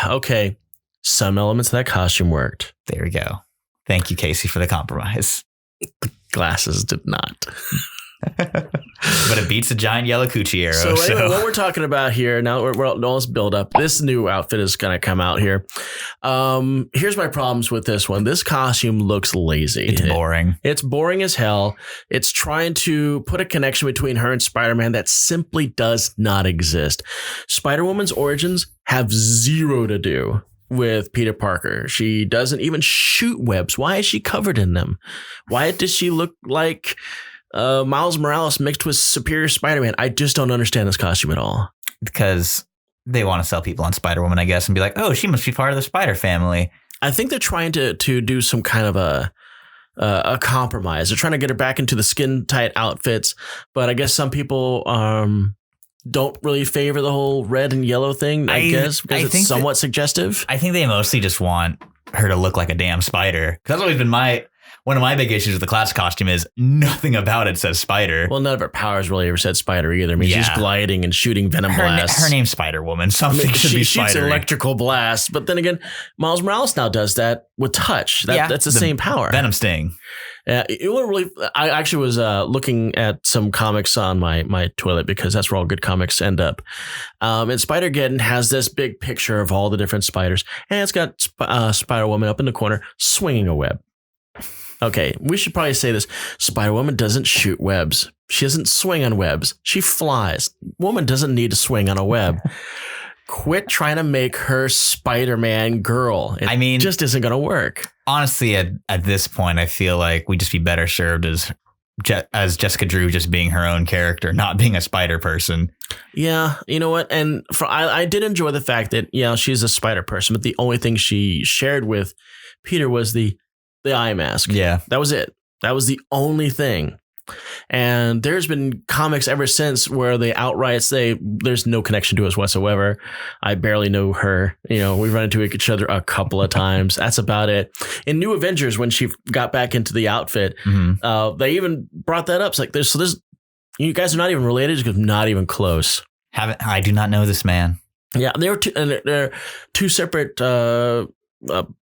Okay. Some elements of that costume worked. There we go. Thank you, Casey, for the compromise. Glasses did not. But it beats a giant yellow coochie arrow. So anyway, what we're talking about here, now we're all build up. This new outfit is going to come out here. Here's my problems with this one. This costume looks lazy. It's boring. It's boring as hell. It's trying to put a connection between her and Spider-Man that simply does not exist. Spider-Woman's origins have zero to do with Peter Parker. She doesn't even shoot webs. Why is she covered in them? Why does she look like Miles Morales mixed with Superior Spider-Man? I just don't understand this costume at all. Because they want to sell people on Spider-Woman, I guess, and be like, oh, she must be part of the Spider family. I think they're trying to do some kind of a compromise. They're trying to get her back into the skin tight outfits, but I guess some people don't really favor the whole red and yellow thing. I guess because it's somewhat suggestive. I think they mostly just want her to look like a damn spider. That's always been one of my big issues with the classic costume is nothing about it says spider. Well, none of her powers really ever said spider either. I mean, she's gliding and shooting venom blasts. Her name's Spider-Woman. Something should be shoots spidery. electrical blasts. But then again, Miles Morales now does that with touch. That's the same power. Venom sting. I actually was looking at some comics on my toilet because that's where all good comics end up. And Spider-Geddon has this big picture of all the different spiders. And it's got Spider-Woman up in the corner swinging a web. Okay, we should probably say this. Spider-Woman doesn't shoot webs. She doesn't swing on webs. She flies. Woman doesn't need to swing on a web. Quit trying to make her Spider-Man girl. It just isn't going to work. Honestly, at this point, I feel like we'd just be better served as Jessica Drew just being her own character, not being a spider person. Yeah, you know what? And I did enjoy the fact that, she's a spider person, but the only thing she shared with Peter was the eye mask. Yeah. That was it. That was the only thing. And there's been comics ever since where they outright say there's no connection to us whatsoever. I barely know her. We've run into each other a couple of times. That's about it. In New Avengers, when she got back into the outfit, they even brought that up. It's like there's you guys are not even related because not even close. I do not know this man. Yeah, there are two separate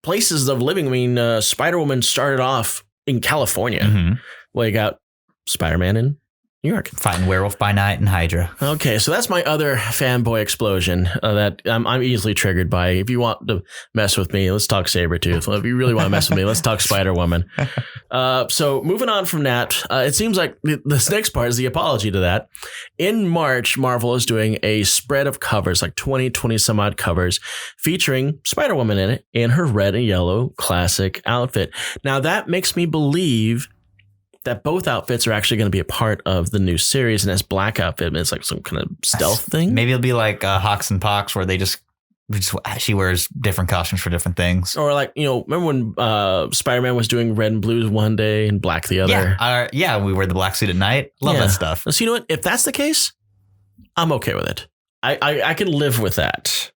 places of living. I mean, Spider-Woman started off in California. Well, you got Spider-Man in New York. Fighting Werewolf by Night and Hydra. Okay, so that's my other fanboy explosion that I'm easily triggered by. If you want to mess with me, let's talk Sabretooth. If you really want to mess with me, let's talk Spider-Woman. So moving on from that, it seems like this next part is the apology to that. In March, Marvel is doing a spread of covers, like 20 some odd covers, featuring Spider-Woman in it in her red and yellow classic outfit. Now that makes me believe that both outfits are actually going to be a part of the new series, and this black outfit is like some kind of stealth thing. Maybe it'll be like Hawks and Pox, where they just she wears different costumes for different things. Or like, remember when Spider-Man was doing red and blues one day and black the other? Yeah, we wear the black suit at night. Love that stuff. So you know what? If that's the case, I'm okay with it. I can live with that.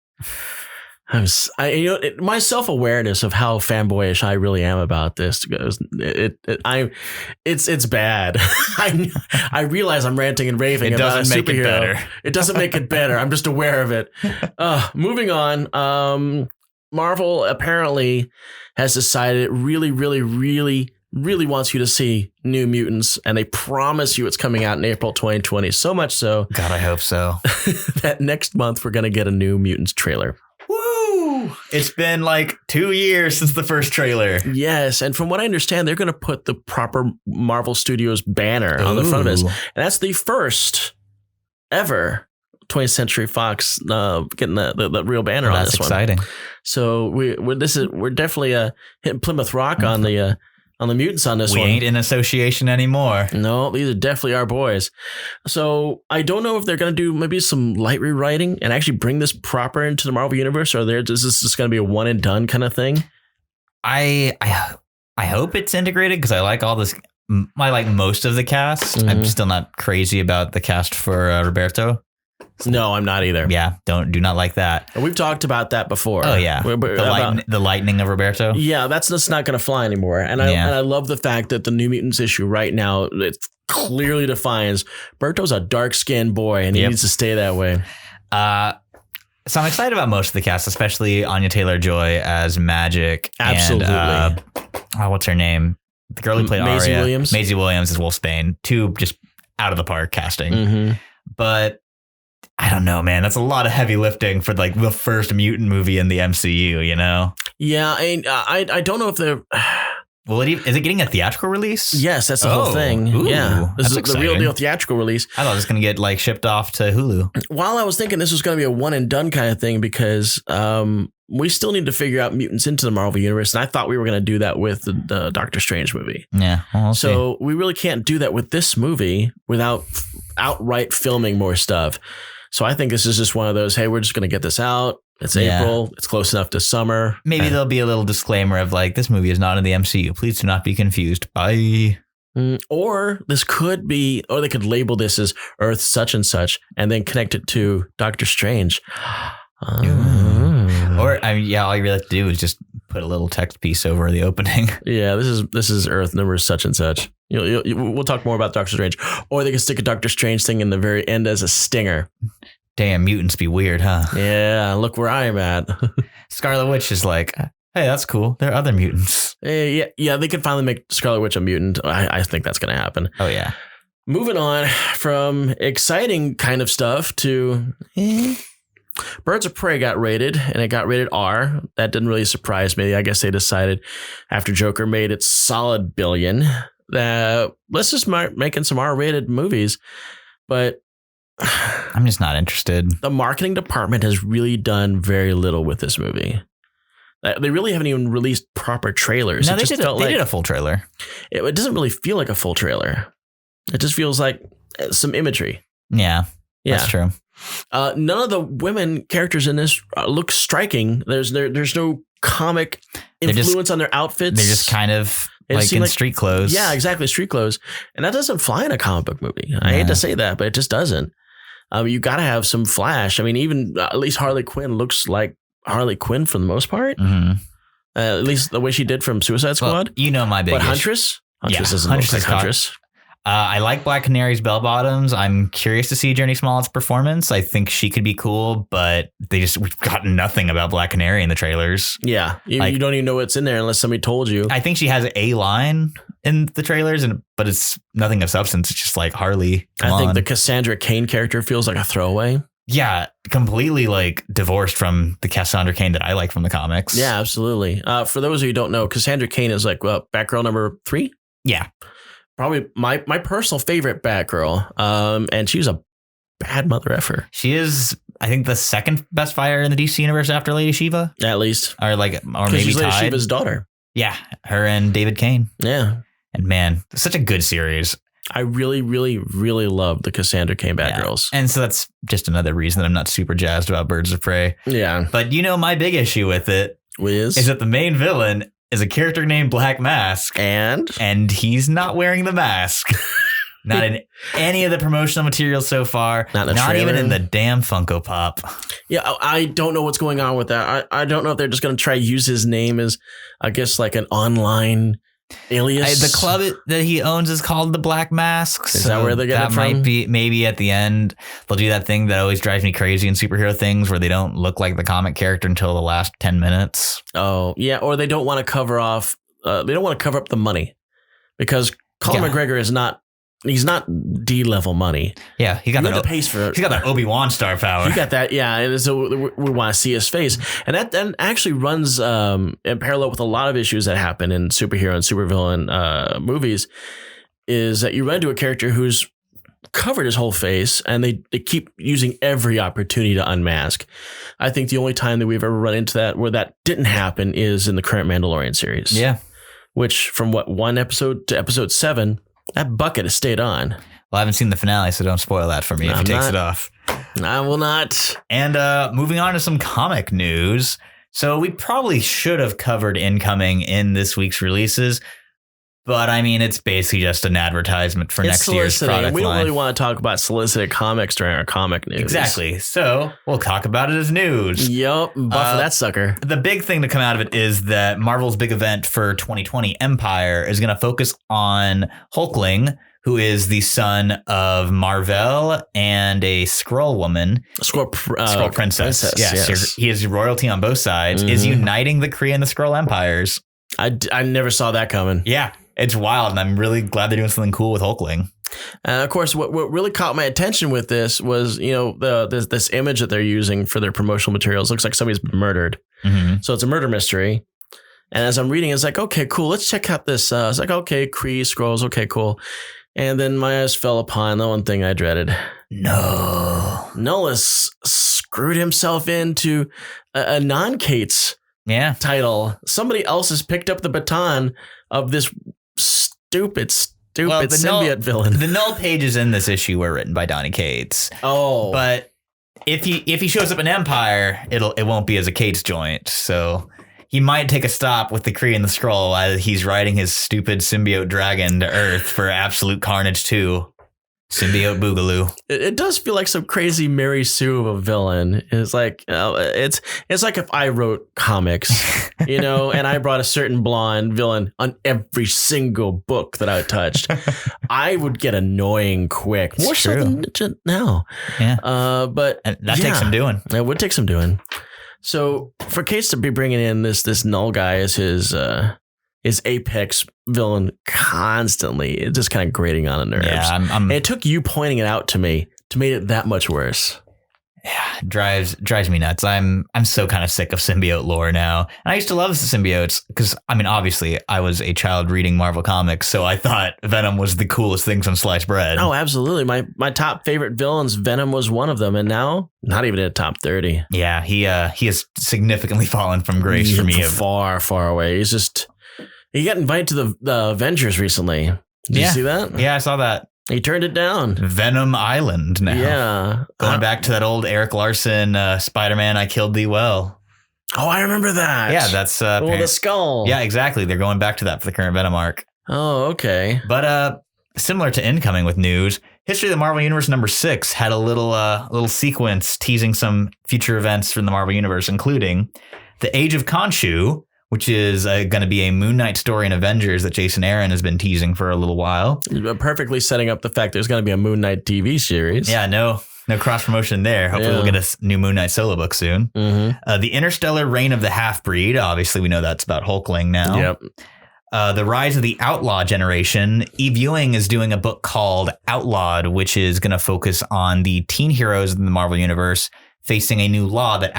My self-awareness of how fanboyish I really am about this goes. It's bad. I realize I'm ranting and raving about a superhero. It doesn't make it better. It doesn't make it better. I'm just aware of it. Moving on. Marvel apparently has decided it really, really, really, really wants you to see New Mutants, and they promise you it's coming out in April 2020. So much so. God, I hope so. That next month we're going to get a New Mutants trailer. It's been like 2 years since the first trailer. Yes, and from what I understand, they're going to put the proper Marvel Studios banner on the front of this. And that's the first ever 20th Century Fox getting the real banner on this one. That's exciting. So we're definitely hitting Plymouth Rock on the mutants on this one. We ain't in association anymore. No, these are definitely our boys. So I don't know if they're going to do maybe some light rewriting and actually bring this proper into the Marvel Universe, or is this just going to be a one and done kind of thing? I hope it's integrated because I like all this. I like most of the cast. Mm-hmm. I'm still not crazy about the cast for Roberto. No, I'm not either. Yeah, do not like that. And we've talked about that before. Oh yeah, the lightning of Roberto. Yeah, that's just not going to fly anymore. And I love the fact that the New Mutants issue right now, it clearly defines Berto's a dark skinned boy, and he needs to stay that way. So I'm excited about most of the cast, especially Anya Taylor-Joy as Magic. Absolutely. And, what's her name? The girl who played Maisie Arya. Williams. Maisie Williams as Wolfsbane. Two just out of the park casting. Mm-hmm. But I don't know, man. That's a lot of heavy lifting for like the first mutant movie in the MCU, you know? Yeah, I don't know if they're... Is it getting a theatrical release? Yes, that's the whole thing. Ooh, yeah, this is exciting. The real deal theatrical release. I thought it was going to get like shipped off to Hulu. While I was thinking this was going to be a one and done kind of thing because we still need to figure out mutants into the Marvel Universe, and I thought we were going to do that with the Doctor Strange movie. Yeah, we'll see. We really can't do that with this movie without outright filming more stuff. So I think this is just one of those, hey, we're just going to get this out. It's April. It's close enough to summer. Maybe there'll be a little disclaimer of like, this movie is not in the MCU. Please do not be confused. Bye. Or this could be, or they could label this as Earth such and such and then connect it to Doctor Strange. Or, all you really have to do is just put a little text piece over the opening. Yeah, this is Earth number such and such. We'll talk more about Doctor Strange. Or they can stick a Doctor Strange thing in the very end as a stinger. Damn, mutants be weird, huh? Yeah, look where I'm at. Scarlet Witch is like, hey, that's cool. There are other mutants. Yeah, they could finally make Scarlet Witch a mutant. I think that's going to happen. Oh, yeah. Moving on from exciting kind of stuff to Birds of Prey got rated, and it got rated R. That didn't really surprise me. I guess they decided after Joker made its solid billion that let's just start making some R-rated movies. But I'm just not interested. The marketing department has really done very little with this movie. They really haven't even released proper trailers. No, they did a full trailer. It doesn't really feel like a full trailer. It just feels like some imagery. Yeah, that's true. None of the women characters in this look striking. There's no comic influence on their outfits. They're just kind of like in street clothes. Yeah, exactly. Street clothes. And that doesn't fly in a comic book movie. I hate to say that, but it just doesn't. You got to have some flash. I mean, even at least Harley Quinn looks like Harley Quinn for the most part. Mm-hmm. At least the way she did from Suicide Squad. Well, my big But Huntress? Huntress doesn't look like Huntress. I like Black Canary's bell bottoms. I'm curious to see Jurnee Smollett's performance. I think she could be cool, but we've got nothing about Black Canary in the trailers. Yeah. You don't even know what's in there unless somebody told you. I think she has a line in the trailers, but it's nothing of substance. It's just like Harley. I think the Cassandra Cain character feels like a throwaway. Yeah, completely like divorced from the Cassandra Cain that I like from the comics. Yeah, absolutely. For those of you who don't know, Cassandra Cain is like Batgirl number 3. Yeah. Probably my personal favorite Batgirl. And she's a bad mother effer. She is, I think, the second best fighter in the DC universe after Lady Shiva. At least. Or maybe she's tied. Lady Shiva's daughter. Yeah, her and David Kane. Yeah. And man, it's such a good series. I really, really, really love the Cassandra Cain Batgirls. And so that's just another reason that I'm not super jazzed about Birds of Prey. Yeah. But my big issue with it is that the main villain is a character named Black Mask. And he's not wearing the mask. Not in any of the promotional materials so far. Not even in the damn Funko Pop. Yeah, I don't know what's going on with that. I don't know if they're just going to try to use his name as, I guess, like an online alias. The club that he owns is called the Black Masks. Is that where they're getting it from? That might be, maybe at the end, they'll do that thing that always drives me crazy in superhero things where they don't look like the comic character until the last 10 minutes. Oh, yeah. Or they don't want to cover off, they don't want to cover up the money because Colin McGregor is not, he's not D-level money. Yeah, he got the pace for. He's got that Obi-Wan star power. He got that, yeah. And so we want to see his face, and that then actually runs in parallel with a lot of issues that happen in superhero and supervillain movies. Is that you run into a character who's covered his whole face, and they keep using every opportunity to unmask. I think the only time that we've ever run into that where that didn't happen is in the current Mandalorian series. Yeah, which from one episode to episode 7. That bucket has stayed on. Well, I haven't seen the finale, so don't spoil that for me if he takes it off. I will not. And moving on to some comic news. So we probably should have covered incoming in this week's releases. But I mean, it's basically just an advertisement for next year's product We don't line. really want to talk about solicited comics during our comic news. Exactly. So we'll talk about it as news. Yep. Buff that sucker. The big thing to come out of it is that Marvel's big event for 2020, Empire, is going to focus on Hulkling, who is the son of Mar-Vell and a Skrull woman. Skrull princess. Yes. He is royalty on both sides, is uniting the Kree and the Skrull empires. I never saw that coming. Yeah. It's wild, and I'm really glad they're doing something cool with Hulkling. And of course, what really caught my attention with this was, this image that they're using for their promotional materials looks like somebody's been murdered. Mm-hmm. So it's a murder mystery. And as I'm reading, it's like, okay, cool. Let's check out this. It's like, okay, Kree, Skrulls. Okay, cool. And then my eyes fell upon the one thing I dreaded. No. Nullis screwed himself into a non-Kate's title. Somebody else has picked up the baton of this stupid symbiote villain. The null pages in this issue were written by Donny Cates. Oh, but if he shows up in Empire, it won't be as a Cates joint. So he might take a stop with the Kree and the Skrull while he's riding his stupid symbiote dragon to Earth for Absolute Carnage 2. Symbiote Boogaloo. It does feel like some crazy Mary Sue of a villain. It's like it's like if I wrote comics, and I brought a certain blonde villain on every single book that I touched, I would get annoying quick. More so than now. Yeah. But that takes some doing. It would take some doing. So for Case to be bringing in this null guy as his apex villain constantly, it's just kind of grating on the nerves. Yeah, and it took you pointing it out to me to make it that much worse. Yeah, drives me nuts. I'm so kind of sick of symbiote lore now. And I used to love the symbiotes because, obviously I was a child reading Marvel Comics, so I thought Venom was the coolest thing from sliced bread. Oh, absolutely. My top favorite villains, Venom was one of them, and now not even in the top 30. Yeah, he has significantly fallen from grace for me. Far, far away. He got invited to the Avengers recently. Did you see that? Yeah, I saw that. He turned it down. Venom Island now. Yeah. Going back to that old Eric Larson Spider-Man, I Killed Thee Well. Oh, I remember that. Yeah, that's... the skull. Yeah, exactly. They're going back to that for the current Venom arc. Oh, okay. But similar to incoming with news, History of the Marvel Universe number 6 had a little sequence teasing some future events from the Marvel Universe, including The Age of Khonshu, which is going to be a Moon Knight story in Avengers that Jason Aaron has been teasing for a little while. Perfectly setting up the fact there's going to be a Moon Knight TV series. Yeah, no cross promotion there. Hopefully we'll get a new Moon Knight solo book soon. Mm-hmm. The Interstellar Reign of the Half-Breed. Obviously, we know that's about Hulkling now. Yep. The Rise of the Outlaw Generation. Eve Ewing is doing a book called Outlawed, which is going to focus on the teen heroes in the Marvel Universe facing a new law that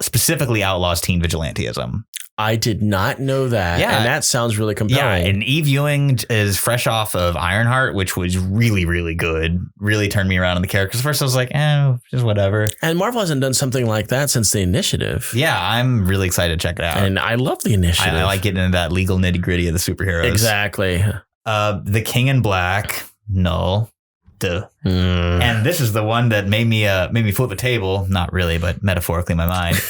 specifically outlaws teen vigilantism. I did not know that. Yeah. And that sounds really compelling. Yeah, and Eve Ewing is fresh off of Ironheart, which was really, really good. Really turned me around on the characters. First, I was like, just whatever. And Marvel hasn't done something like that since The Initiative. Yeah, I'm really excited to check it out. And I love The Initiative. I like getting into that legal nitty gritty of the superheroes. Exactly. The King in Black, null. Duh. And this is the one that made me flip a table. Not really, but metaphorically in my mind.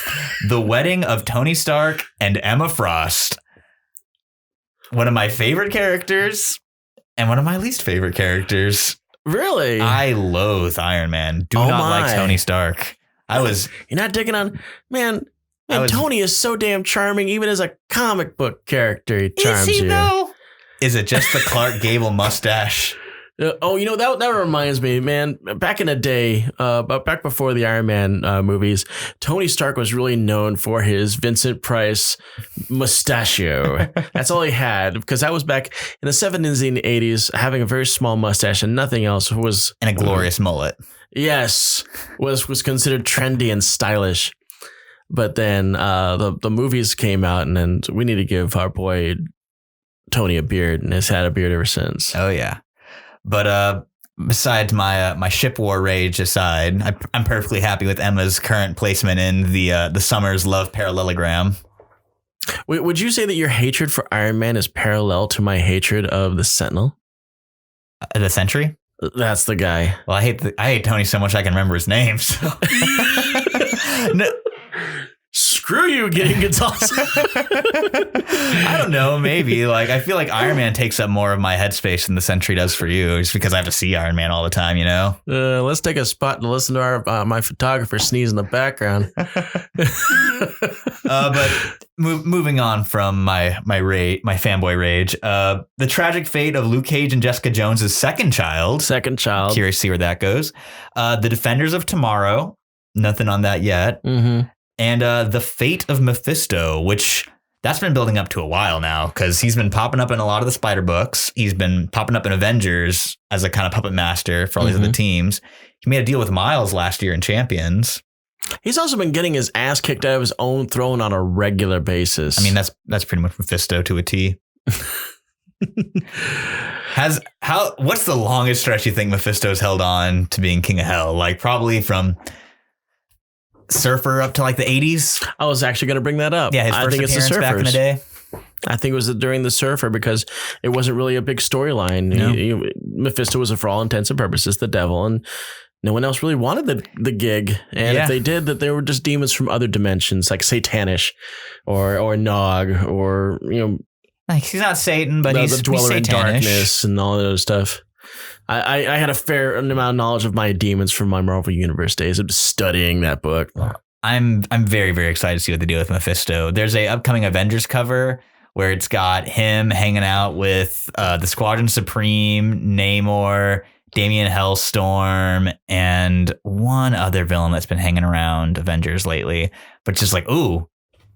The Wedding of Tony Stark and Emma Frost. One of my favorite characters and one of my least favorite characters. Really? I loathe Iron Man. Do not like Tony Stark. You're not digging on... Man, Tony is so damn charming. Even as a comic book character, he charms you. Though? Is it just the Clark Gable mustache? That reminds me, man, back in the day, back before the Iron Man movies, Tony Stark was really known for his Vincent Price mustachio. That's all he had, because that was back in the 70s and 80s, having a very small mustache and nothing else was... And a glorious mullet. Yes, was considered trendy and stylish. But then the movies came out, and then we need to give our boy Tony a beard, and has had a beard ever since. Oh, yeah. But besides my ship war rage aside, I'm perfectly happy with Emma's current placement in the Summers Love parallelogram. Would you say that your hatred for Iron Man is parallel to my hatred of the Sentinel? The Sentry? That's the guy. Well, I hate Tony so much I can remember his name. So. No. Screw you, getting guitars. I don't know. Maybe I feel like Iron Man takes up more of my headspace than the Sentry does for you, just because I have to see Iron Man all the time. Let's take a spot to listen to my photographer sneeze in the background. But moving on from my fanboy rage, the tragic fate of Luke Cage and Jessica Jones's second child. Curious to see where that goes. The Defenders of Tomorrow. Nothing on that yet. Mm-hmm. And the fate of Mephisto, which that's been building up to a while now, because he's been popping up in a lot of the Spider books. He's been popping up in Avengers as a kind of puppet master for all these other teams. He made a deal with Miles last year in Champions. He's also been getting his ass kicked out of his own throne on a regular basis. I mean, that's pretty much Mephisto to a T. What's the longest stretch you think Mephisto's held on to being King of Hell? Probably from Surfer up to the 80s. I was actually going to bring that up. Yeah, his first appearance back in the day. I think it was during the Surfer, because it wasn't really a big storyline. No. Mephisto was, for all intents and purposes, the devil, and no one else really wanted the gig. And if they did, that they were just demons from other dimensions, like Satanish or Nog, or he's not Satan, but he's the dweller in Satanish. Darkness and all that other stuff. I had a fair amount of knowledge of my demons from my Marvel Universe days of studying that book. I'm very, very excited to see what they do with Mephisto. There's a upcoming Avengers cover where it's got him hanging out with the Squadron Supreme, Namor, Damian Hellstorm, and one other villain that's been hanging around Avengers lately. But just ooh,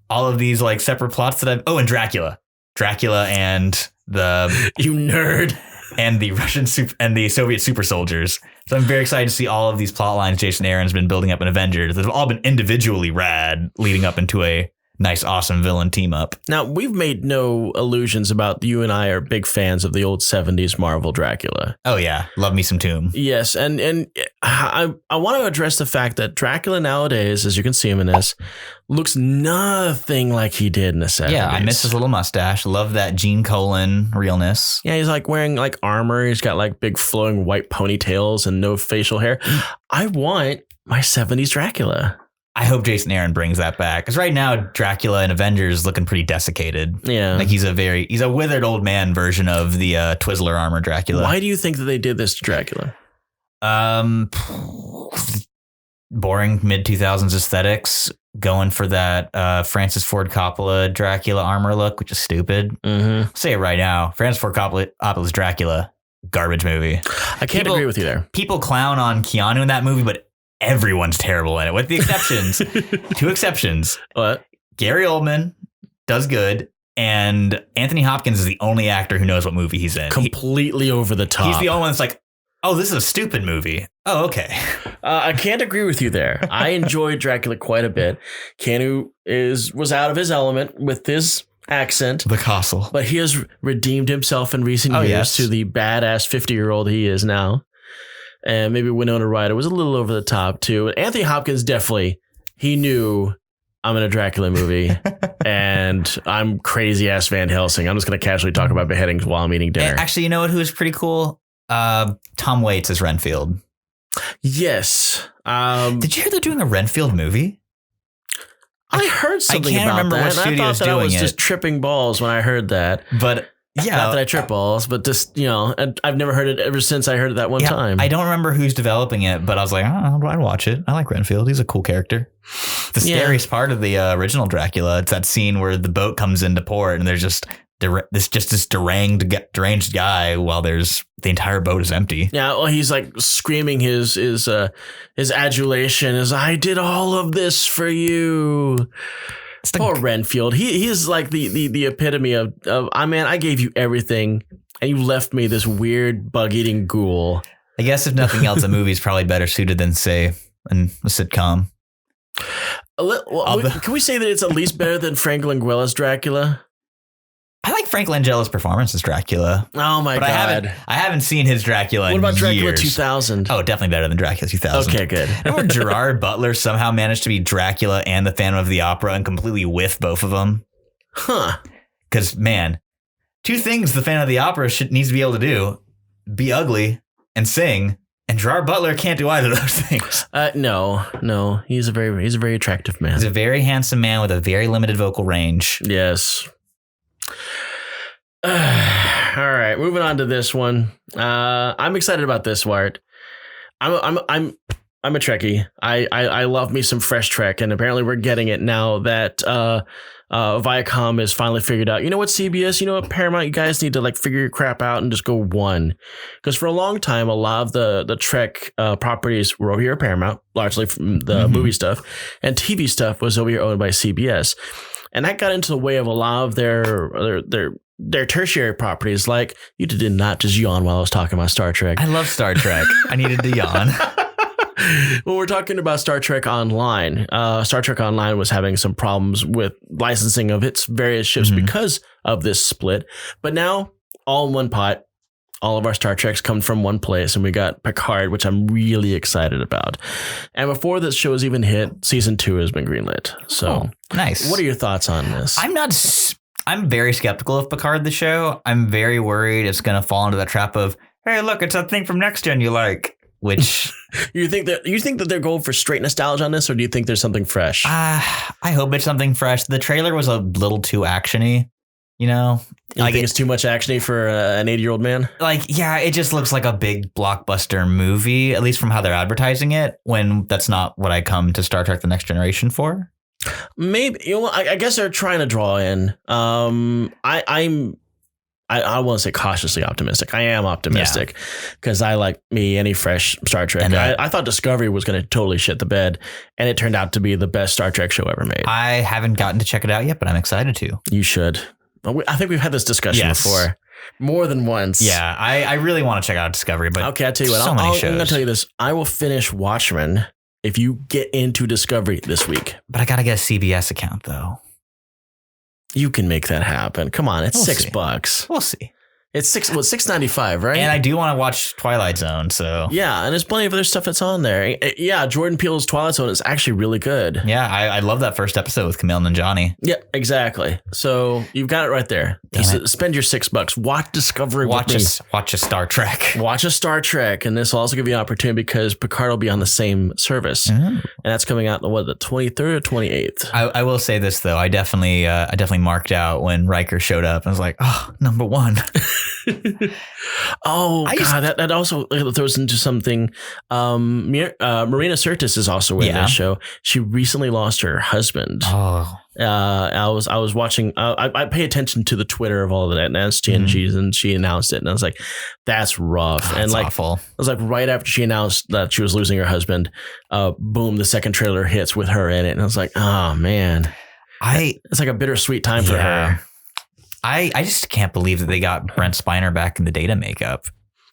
all of these separate plots that and Dracula and the you nerd. And the and the Soviet super soldiers. So I'm very excited to see all of these plot lines Jason Aaron's been building up in Avengers that have all been individually rad, leading up into a nice, awesome villain team up. Now, we've made no illusions about you and I are big fans of the old 70s Marvel Dracula. Oh, yeah. Love me some Tomb. Yes. And I want to address the fact that Dracula nowadays, as you can see him in this, looks nothing like he did in the 70s. Yeah, I miss his little mustache. Love that Gene Colan realness. Yeah, he's wearing armor. He's got big flowing white ponytails and no facial hair. I want my 70s Dracula. I hope Jason Aaron brings that back, because right now Dracula in Avengers is looking pretty desiccated. Yeah, he's a withered old man version of the Twizzler armor Dracula. Why do you think that they did this to Dracula? Boring mid 2000s aesthetics, going for that Francis Ford Coppola Dracula armor look, which is stupid. Mm-hmm. I'll say it right now, Francis Ford Coppola's Dracula, garbage movie. I can't agree with you there. People clown on Keanu in that movie, but everyone's terrible in it, with the exceptions. 2 exceptions. What? Gary Oldman does good, and Anthony Hopkins is the only actor who knows what movie he's in. Completely over the top. He's the only one that's oh, this is a stupid movie. Oh, okay. I can't agree with you there. I enjoyed Dracula quite a bit. Keanu was out of his element with his accent. The Castle. But he has redeemed himself in recent years to the badass 50-year-old he is now. And maybe Winona Ryder was a little over the top too. Anthony Hopkins definitely, he knew I'm in a Dracula movie. And and I'm crazy ass Van Helsing. I'm just going to casually talk about beheadings while I'm eating dinner. Actually, you know what? Who is pretty cool? Tom Waits as Renfield. Yes. Did you hear they're doing a Renfield movie? I heard something can't about remember that. what And I studio's thought that I was doing just it. tripping balls when I heard that. But yeah, Not that I trip balls, but just, and I've never heard it ever since I heard it that one time. I don't remember who's developing it, but I was like, oh, I'd watch it. I like Renfield. He's a cool character. The scariest part of the original Dracula, it's that scene where the boat comes into port and there's just this deranged guy while the entire boat is empty. Yeah, well, he's like screaming his adulation as I did all of this for you. Poor Renfield. He is like the epitome of I gave you everything and you left me this weird bug eating ghoul. I guess if nothing else, a movie's probably better suited than say a sitcom. Can we say that it's at least better than Frank Languella's Dracula? I like Frank Langella's performance as Dracula. Oh my God. I haven't seen his Dracula in years. What about Dracula 2000? Oh, definitely better than Dracula 2000. Okay, good. Remember Gerard Butler somehow managed to be Dracula and the Phantom of the Opera and completely whiff both of them? Huh. Because, man, two things the Phantom of the Opera needs to be able to do: be ugly and sing. And Gerard Butler can't do either of those things. No. He's a very attractive man. He's a very handsome man with a very limited vocal range. Yes. All right, moving on to this one. I'm excited about this, Wart. I'm a Trekkie. I love me some fresh Trek, and apparently we're getting it now that Viacom has finally figured out. You know what, CBS? You know what, Paramount? You guys need to like figure your crap out and just go one. Because for a long time, a lot of the Trek properties were over here at Paramount, largely from the movie stuff, and TV stuff was over here owned by CBS, and that got into the way of a lot of their tertiary properties. Like, you did not just yawn while I was talking about Star Trek. I love Star Trek. I needed to yawn. Well, we're talking about Star Trek Online. Star Trek Online was having some problems with licensing of its various ships because of this split. But now, all in one pot, all of our Star Treks come from one place, and we got Picard, which I'm really excited about. And before this show has even hit, season 2 has been greenlit. So, nice. What are your thoughts on this? I'm very skeptical of Picard, the show. I'm very worried it's going to fall into that trap of, hey, look, it's that thing from Next Gen you like. Which you think that they're going for straight nostalgia on this, or do you think there's something fresh? I hope it's something fresh. The trailer was a little too actiony, you know. You think it's too much actiony for an 80-year-old man? Like, yeah, it just looks like a big blockbuster movie, at least from how they're advertising it. When that's not what I come to Star Trek: The Next Generation for. Maybe, I guess they're trying to draw in. I won't say cautiously optimistic. I am optimistic because I like any fresh Star Trek. And I thought Discovery was going to totally shit the bed, and it turned out to be the best Star Trek show ever made. I haven't gotten to check it out yet, but I'm excited to. You should. I think we've had this discussion before. More than once. Yeah, I really want to check out Discovery, but okay, I'll tell you what. I'm going to tell you this. I will finish Watchmen if you get into Discovery this week. But I got to get a CBS account, though. You can make that happen. Come on, it's $6. We'll see. It's $6.95, right? And I do want to watch Twilight Zone, so yeah, and there's plenty of other stuff that's on there. Yeah, Jordan Peele's Twilight Zone is actually really good. Yeah, I love that first episode with Camille Nanjiani. Yeah, exactly. So you've got it right there. Spend your $6. Watch Discovery. Watch a Star Trek. Watch a Star Trek, and this will also give you an opportunity because Picard will be on the same service, and that's coming out the 23rd or 28th. I will say this though, I definitely marked out when Riker showed up. I was like, oh, number one. That also throws into something. Marina Sirtis is also in this show. She recently lost her husband. I was watching. I pay attention to the Twitter of all the STNGs, and she announced it, and I was like, "That's rough." And like, awful. It was like right after she announced that she was losing her husband. Boom! The second trailer hits with her in it, and I was like, "Oh man." It's like a bittersweet time for her. I just can't believe that they got Brent Spiner back in the Data makeup.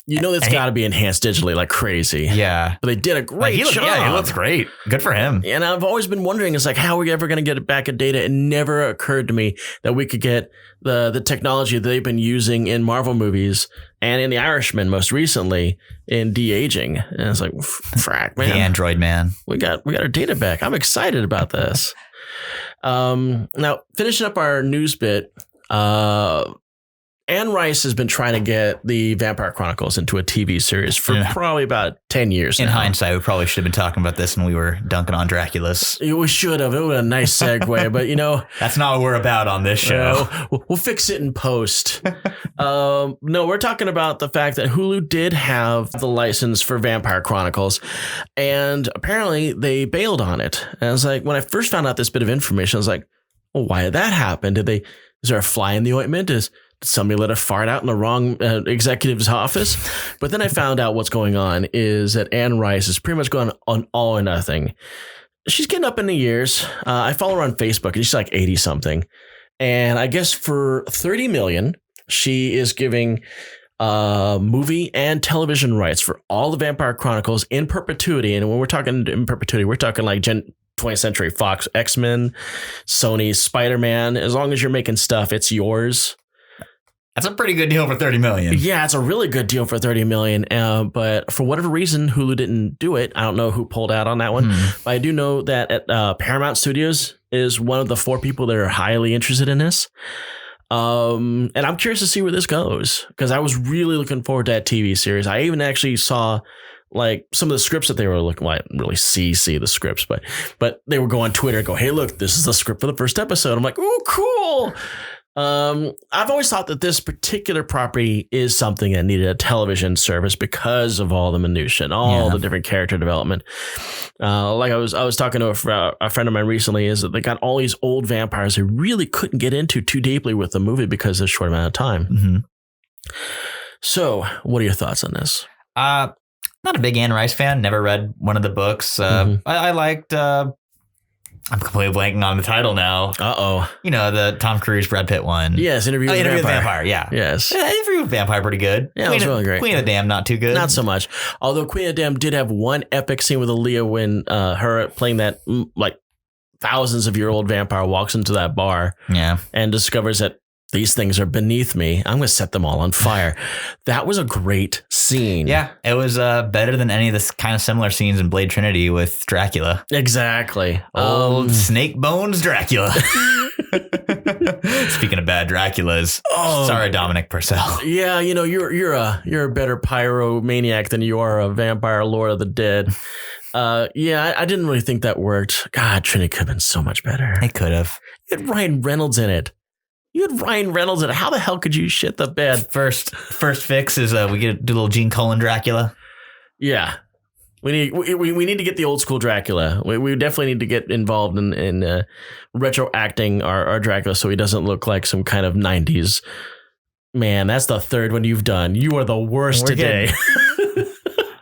You know, it's got to be enhanced digitally like crazy. Yeah. But they did a great job. Yeah, he looks great. Good for him. And I've always been wondering, it's like, how are we ever going to get it back in Data? It never occurred to me that we could get the technology that they've been using in Marvel movies and in The Irishman most recently in de-aging. And it's like, frack, man. The Android man. We got our Data back. I'm excited about this. Now, finishing up our news bit, Anne Rice has been trying to get the Vampire Chronicles into a TV series for probably about 10 years In now. hindsight, we probably should have been talking about this when we were dunking on Draculas. We should have. It would have been a nice segue, but That's not what we're about on this show. We'll fix it in post. No, we're talking about the fact that Hulu did have the license for Vampire Chronicles, and apparently they bailed on it. And I was like, when I first found out this bit of information, I was like, well, why did that happen? Is there a fly in the ointment? Did somebody let a fart out in the wrong executive's office? But then I found out what's going on is that Anne Rice is pretty much going on all or nothing. She's getting up in the years. I follow her on Facebook, and she's like 80 something. And I guess for $30 million, she is giving movie and television rights for all the Vampire Chronicles in perpetuity. And when we're talking in perpetuity, we're talking like 20th Century Fox, X-Men, Sony, Spider-Man. As long as you're making stuff, it's yours. That's a pretty good deal for $30 million. Yeah, it's a really good deal for $30 million. But for whatever reason, Hulu didn't do it. I don't know who pulled out on that one. But I do know that at Paramount Studios is one of the 4 people that are highly interested in this. And I'm curious to see where this goes, because I was really looking forward to that TV series. I even actually saw like some of the scripts that they were looking like. I didn't really see the scripts, but they would go on Twitter and go, hey, look, this is the script for the first episode. I'm like, oh, cool. I've always thought that this particular property is something that needed a television service because of all the minutia and all the different character development. Like I was talking to a friend of mine recently, is that they got all these old vampires they really couldn't get into too deeply with the movie because of a short amount of time. Mm-hmm. So what are your thoughts on this? Not a big Anne Rice fan. Never read one of the books. I liked... I'm completely blanking on the title now. Uh-oh. The Tom Cruise, Brad Pitt one. Yes, Interview with Interview with Vampire. Yeah. Yes. Yeah, Interview with Vampire, pretty good. Yeah, it was really great. Queen of the Dam, not too good. Not so much. Although Queen of the Dam did have one epic scene with Leah when her playing that like thousands of year old vampire walks into that bar and discovers that these things are beneath me. I'm going to set them all on fire. That was a great scene. Yeah, it was better than any of this kind of similar scenes in Blade Trinity with Dracula. Exactly. Old Snake Bones Dracula. Speaking of bad Draculas, sorry, Dominic Purcell. Yeah, you're a better pyromaniac than you are a vampire Lord of the Dead. I didn't really think that worked. God, Trinity could have been so much better. It could have. You had Ryan Reynolds in it. How the hell could you shit the bed? First fix is we do a little Gene Colan Dracula. Yeah. We need to get the old school Dracula. We definitely need to get involved in retroacting our Dracula so he doesn't look like some kind of 90s. Man, that's the third one you've done. You are the worst today.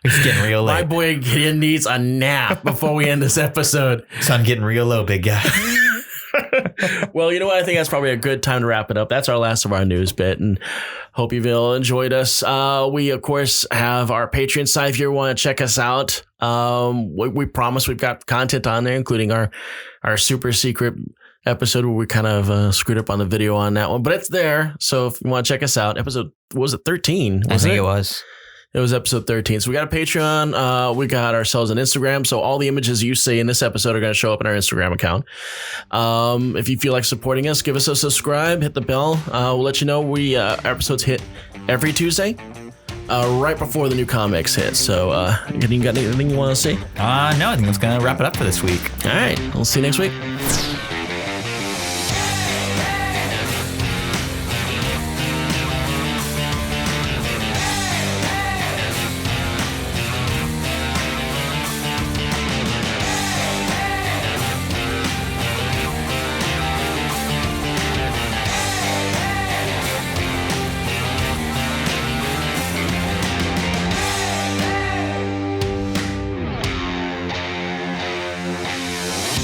It's getting real late. My boy Gideon needs a nap before we end this episode. So I'm getting real low, big guy. Well, you know what? I think that's probably a good time to wrap it up. That's our last of our news bit, and hope you've all enjoyed us. We, of course, have our Patreon site if you want to check us out. We promise we've got content on there, including our super secret episode where we kind of screwed up on the video on that one, but it's there. So if you want to check us out, episode, what was it, 13? I think it was. It was episode 13. So we got a Patreon. We got ourselves an Instagram. So all the images you see in this episode are going to show up in our Instagram account. If you feel like supporting us, give us a subscribe, hit the bell. We'll let you know our episodes hit every Tuesday, right before the new comics hit. So you got anything you want to say? No, I think that's going to wrap it up for this week. All right. We'll see you next week.